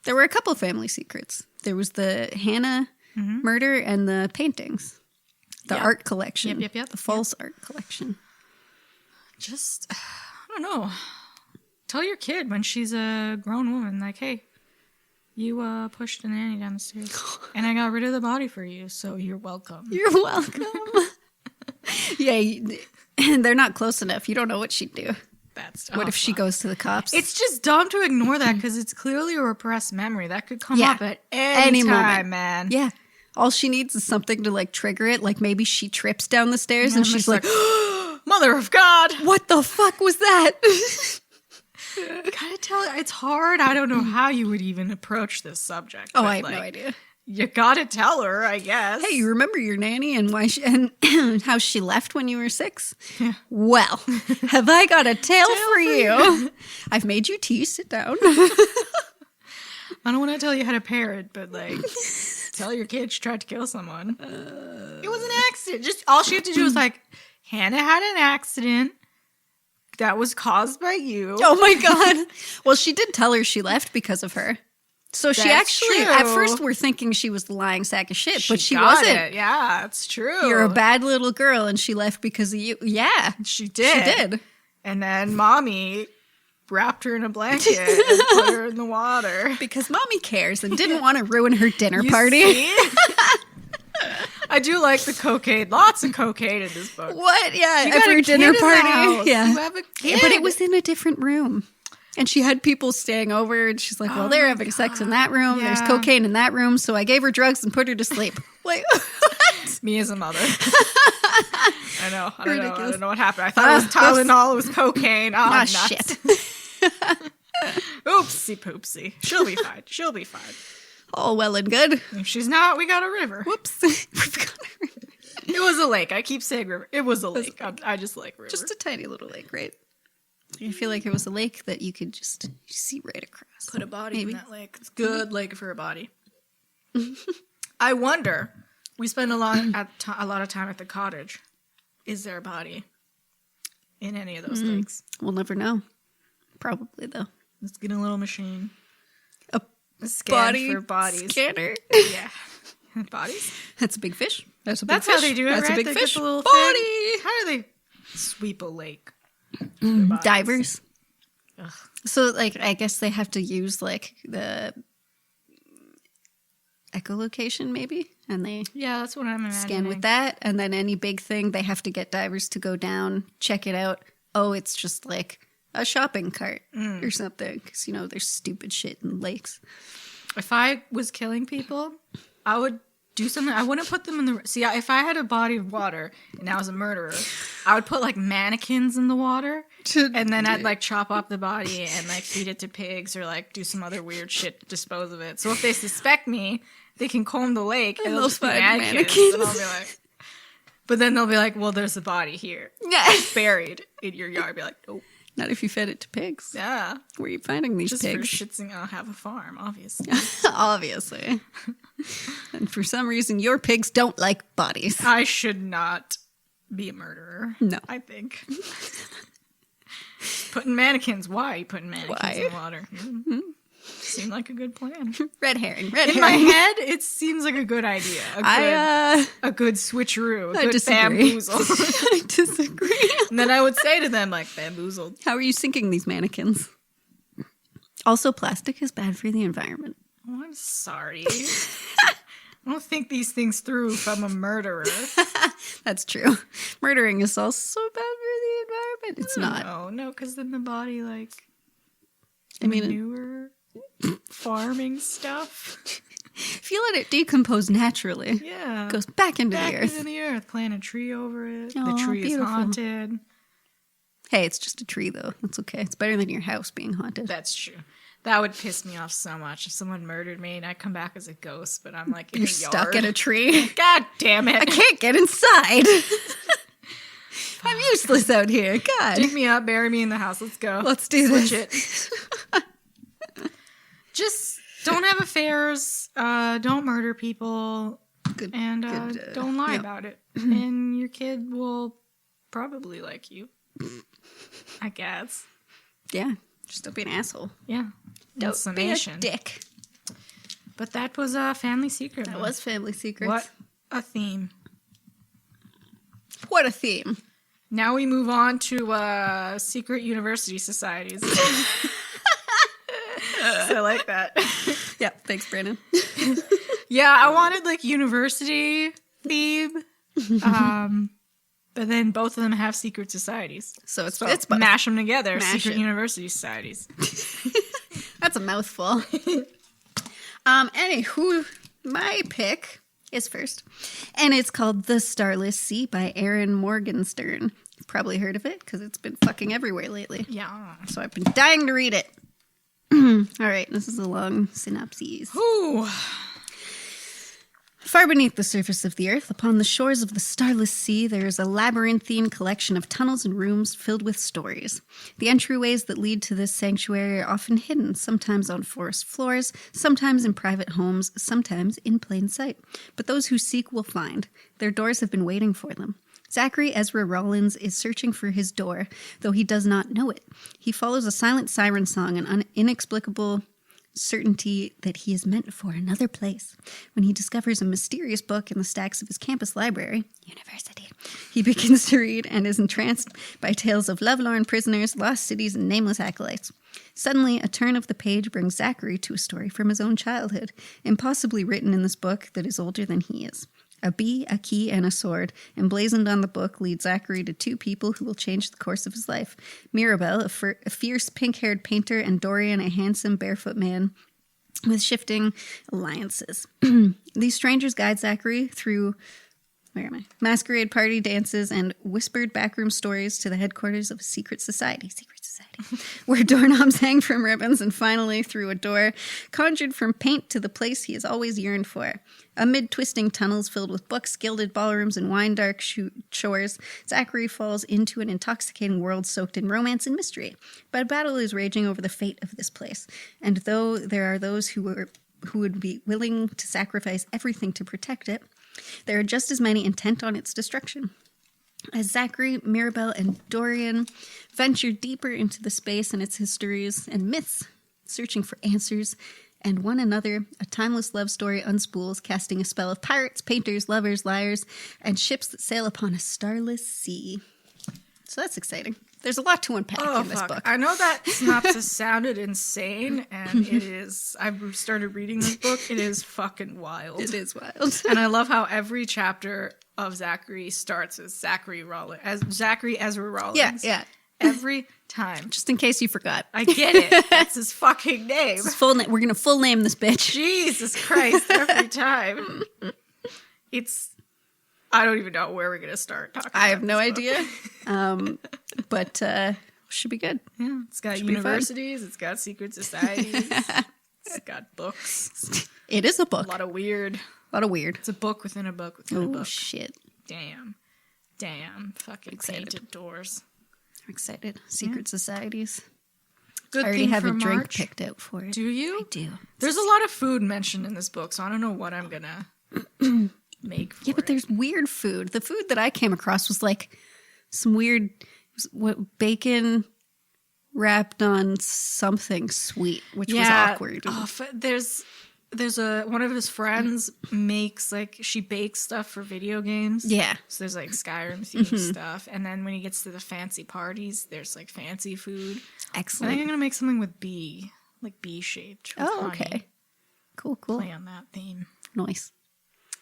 There were a couple family secrets. There was the Hannah murder and the paintings. The art collection. Yep. The false art collection. Just, I don't know. Tell your kid when she's a grown woman, like, hey, you pushed a nanny down the stairs. And I got rid of the body for you, so you're welcome. You're welcome. Yeah, they're not close enough. You don't know what she'd do. What if she goes to the cops? It's just dumb to ignore that because it's clearly a repressed memory. That could come up at any time, moment. man. Yeah. All she needs is something to like trigger it. Like maybe she trips down the stairs and she's like, Mother of God. what the fuck was that? Gotta tell you, it's hard. I don't know how you would even approach this subject. I have no idea. You gotta tell her, I guess. Hey, you remember your nanny and why she, and how she left when you were 6? Yeah. Well, have I got a tale for you? I've made you tea. Sit down. I don't want to tell you how to parent, but like, tell your kid she tried to kill someone. It was an accident. Just all she had to do was like, Hannah had an accident that was caused by you. Oh my God. Well, she did tell her she left because of her. So she actually, at first we're thinking she was the lying sack of shit, but she wasn't. Yeah, it's true. You're a bad little girl and she left because of you. Yeah. She did. She did. And then mommy wrapped her in a blanket and put her in the water. Because mommy cares and didn't want to ruin her dinner party. I do like the cocaine. Lots of cocaine in this book. What? Yeah, You every dinner party. Yeah. You have a kid. But it was in a different room. And she had people staying over, and she's like, well, they're having sex in that room. Yeah. There's cocaine in that room, so I gave her drugs and put her to sleep. Like, what? Me as a mother. I know. I don't know what happened. I thought it was Tylenol. It was cocaine. Oh, shit. Oopsie poopsie. She'll be fine. She'll be fine. All well and good. If she's not, we got a river. Whoops. We've got a river. It was a lake. I keep saying river. It was a lake. I just like river. Just a tiny little lake, right? I feel like it was a lake that you could just see right across. Put a body in that lake. It's a good lake for a body. I wonder, we spend a lot of time at the cottage. Is there a body in any of those lakes? We'll never know. Probably, though. Let's get a little machine. A scan for bodies. Scanner. Yeah. Bodies? That's a big fish. That's a big fish. That's how they do it, That's right? a big They fish. Get the little Body. thing. How do they sweep a lake? Divers. Ugh. So, like, I guess they have to use, like, the echolocation, maybe? And they that's what I'm imagining. scan with that. And then any big thing, they have to get divers to go down, check it out. Oh, it's just, like, a shopping cart or something. Because, you know, there's stupid shit in lakes. If I was killing people, I would do something. I wouldn't put them in the... See, if I had a body of water and I was a murderer, I would put, like, mannequins in the water. And then I'd, like, chop up the body and, like, feed it to pigs or, like, do some other weird shit to dispose of it. So if they suspect me, they can comb the lake and they'll just be mannequins. And I'll be like... But then they'll be like, well, there's a body here. Yeah. Buried in your yard. I'd be like, nope. Not if you fed it to pigs. Yeah. Where are you finding these just pigs? Just for shits and I'll have a farm, obviously. Obviously. And for some reason, your pigs don't like bodies. I should not be a murderer. No. I think. Putting mannequins. Why are you putting mannequins in the water? Mm-hmm. Seemed like a good plan. Red herring. In my head, it seems like a good idea. A good switcheroo. A good bamboozle. I disagree. And then I would say to them, like, bamboozled. How are you sinking these mannequins? Also, plastic is bad for the environment. Oh, I'm sorry. I don't think these things through if I'm a murderer. That's true. Murdering is also bad for the environment. It's not. No, because then the body, like, manure, farming stuff. If you let it decompose naturally, it goes back into the earth. Into the earth. Plant a tree over it. Aww, the tree beautiful. is haunted. Hey, it's just a tree, though. That's okay. It's better than your house being haunted. That's true. That would piss me off so much if someone murdered me and I come back as a ghost, but I'm like in You're a yard. stuck in a tree. God damn it. I can't get inside. I'm useless out here. God. Dig me up, bury me in the house. Let's go. Let's do Switch this. it. Just don't have affairs. Don't murder people. Good, and don't lie about it. And your kid will probably like you. I guess. Yeah. Just don't be an asshole. Yeah. Don't be a Summation. dick. But that was a family secret. That month. was Family Secrets. What a theme. What a theme. Now we move on to secret university societies. I like that. Yeah, thanks, Brandon. Yeah, I wanted like university theme. But then both of them have secret societies. So it's both. both. Mash them together. Mash secret it. university societies. That's a mouthful. Anywho, my pick is first. And it's called The Starless Sea by Erin Morgenstern. You've probably heard of it because it's been fucking everywhere lately. Yeah. So I've been dying to read it. All right, this is a long synopsis. Ooh. Far beneath the surface of the earth, upon the shores of the starless sea, there is a labyrinthine collection of tunnels and rooms filled with stories. The entryways that lead to this sanctuary are often hidden, sometimes on forest floors, sometimes in private homes, sometimes in plain sight. But those who seek will find. Their doors have been waiting for them. Zachary Ezra Rollins is searching for his door, though he does not know it. He follows a silent siren song, an inexplicable certainty that he is meant for another place. When he discovers a mysterious book in the stacks of his campus library, university, he begins to read and is entranced by tales of lovelorn prisoners, lost cities, and nameless acolytes. Suddenly, a turn of the page brings Zachary to a story from his own childhood, impossibly written in this book that is older than he is. A bee, a key, and a sword, emblazoned on the book, lead Zachary to two people who will change the course of his life. Mirabelle, a fierce pink-haired painter, and Dorian, a handsome barefoot man with shifting alliances. These strangers guide Zachary through masquerade party dances and whispered backroom stories to the headquarters of a secret society, where doorknobs hang from ribbons, and finally through a door conjured from paint to the place he has always yearned for. Amid twisting tunnels filled with books, gilded ballrooms, and wine-dark shores, Zachary falls into an intoxicating world soaked in romance and mystery. But a battle is raging over the fate of this place, and though there are those who would be willing to sacrifice everything to protect it, there are just as many intent on its destruction. As Zachary, Mirabelle, and Dorian venture deeper into the space and its histories and myths, searching for answers and one another, a timeless love story unspools, casting a spell of pirates, painters, lovers, liars, and ships that sail upon a starless sea. So that's exciting. There's a lot to unpack in this book. I know that synopsis sounded insane, and it is. I've started reading this book. It is fucking wild. It is wild. And I love how every chapter of Zachary starts as Zachary Ezra Rollins. Yeah. Every time. Just in case you forgot. I get it. That's his fucking name. It's full we're going to full name this bitch. Jesus Christ, every time. I don't even know where we're going to start talking I have no book. idea. But should be good. Yeah, it's got universities, it's got secret societies, it's got books. It is a book. A lot of weird. It's a book within a book within a book. Oh, shit. Damn. Fucking Excited. painted doors. I'm excited. Secret societies. Good I already thing have for a drink March. picked out for it. Do you? I do. There's a lot of food mentioned in this book, so I don't know what I'm gonna make for Yeah, but it. there's weird food. The food that I came across was like some weird bacon wrapped on something sweet, which was awkward. Oh, there's one of his friends makes she bakes stuff for video games. Yeah. So there's Skyrim themed stuff, and then when he gets to the fancy parties, there's fancy food. I Excellent. think I'm gonna make something with bee shaped. with Oh, honey. okay. Cool. Play on that theme. Nice.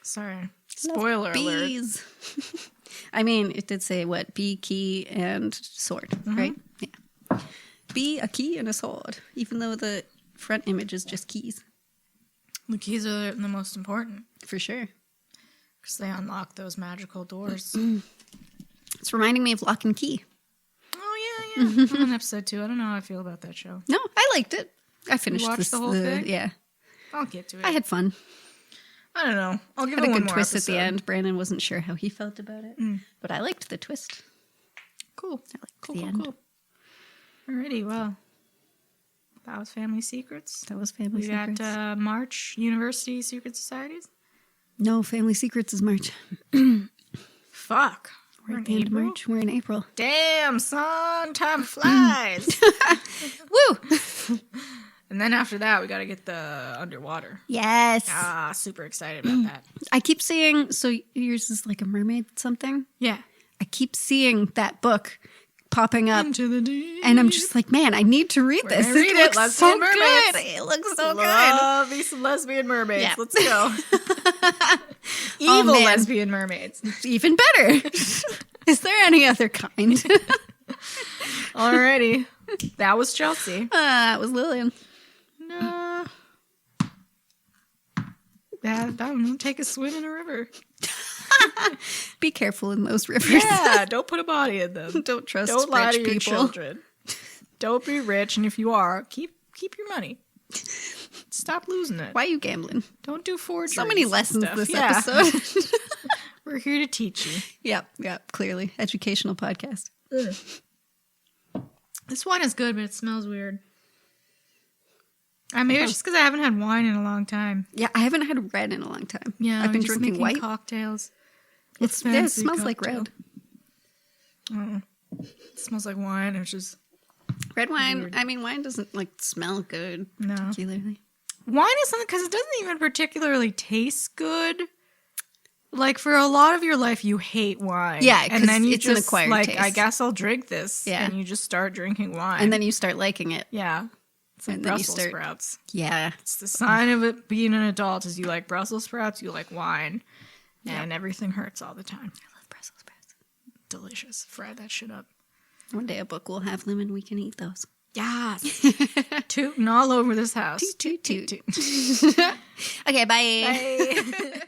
Sorry. Spoiler alert. Bees. I mean, it did say what? Bee, key, and sword, right? Yeah. Bee, a key, and a sword, even though the front image is just keys. The keys are the most important For sure. because they unlock those magical doors. It's reminding me of Lock and Key. Oh, yeah. I'm on episode 2. I don't know how I feel about that show. No, I liked it. I finished watched the whole thing? Yeah. I'll get to it. I had fun. I don't know. I'll give Had it a one good more twist episode. at the end. Brandon wasn't sure how he felt about it, but I liked the twist. Cool. I liked Cool, the cool, end. cool. Alrighty, well. That was Family Secrets. That was Family We Secrets. got March University Secret Societies. No, Family Secrets is March. Fuck. We're at the end of April? March. We're in April. Damn, son. Time flies. Woo! And then after that, we got to get the underwater. Yes. Ah, super excited about that. I keep seeing, so yours is like a mermaid something? Yeah. I keep seeing that book popping up. Into the deep. And I'm just like, man, I need to read this. gonna read it. Looks Lesbian so mermaids. good. It looks so good. Love me some lesbian mermaids. Yeah. Let's go. Evil man. lesbian mermaids. Even better. Is there any other kind? Alrighty. That was Chelsea. That was Lillian. No. I don't know. Take a swim in a river. Be careful in those rivers. Yeah, don't put a body in them. Don't trust Don't lie rich to your people. children. Don't be rich, and if you are, keep your money. Stop losing it. Why are you gambling? Don't do forgeries. So many and lessons stuff. this Yeah. episode. We're here to teach you. Yep, clearly. Educational podcast. This wine is good, but it smells weird. Maybe it's just because I haven't had wine in a long time. Yeah, I haven't had red in a long time. Yeah, I've been just drinking making white. cocktails. It Fancy smells like cocktail. red. It smells like wine, which is Red wine. Weird. I mean, wine doesn't like smell good no. particularly. Wine is something because it doesn't even particularly taste good. Like for a lot of your life, you hate wine. Yeah, and then you it's an just acquired like, taste. I guess I'll drink this. Yeah. And you just start drinking wine. And then you start liking it. yeah, it's like and then you Brussels start- sprouts. Yeah. It's the sign of it being an adult is you like Brussels sprouts, you like wine, and everything hurts all the time. I love Brussels sprouts. Delicious. Fry that shit up. One day a book will have them and we can eat those. Yes. Tooting all over this house. Toot, toot, toot. Toot. Okay, bye. Bye.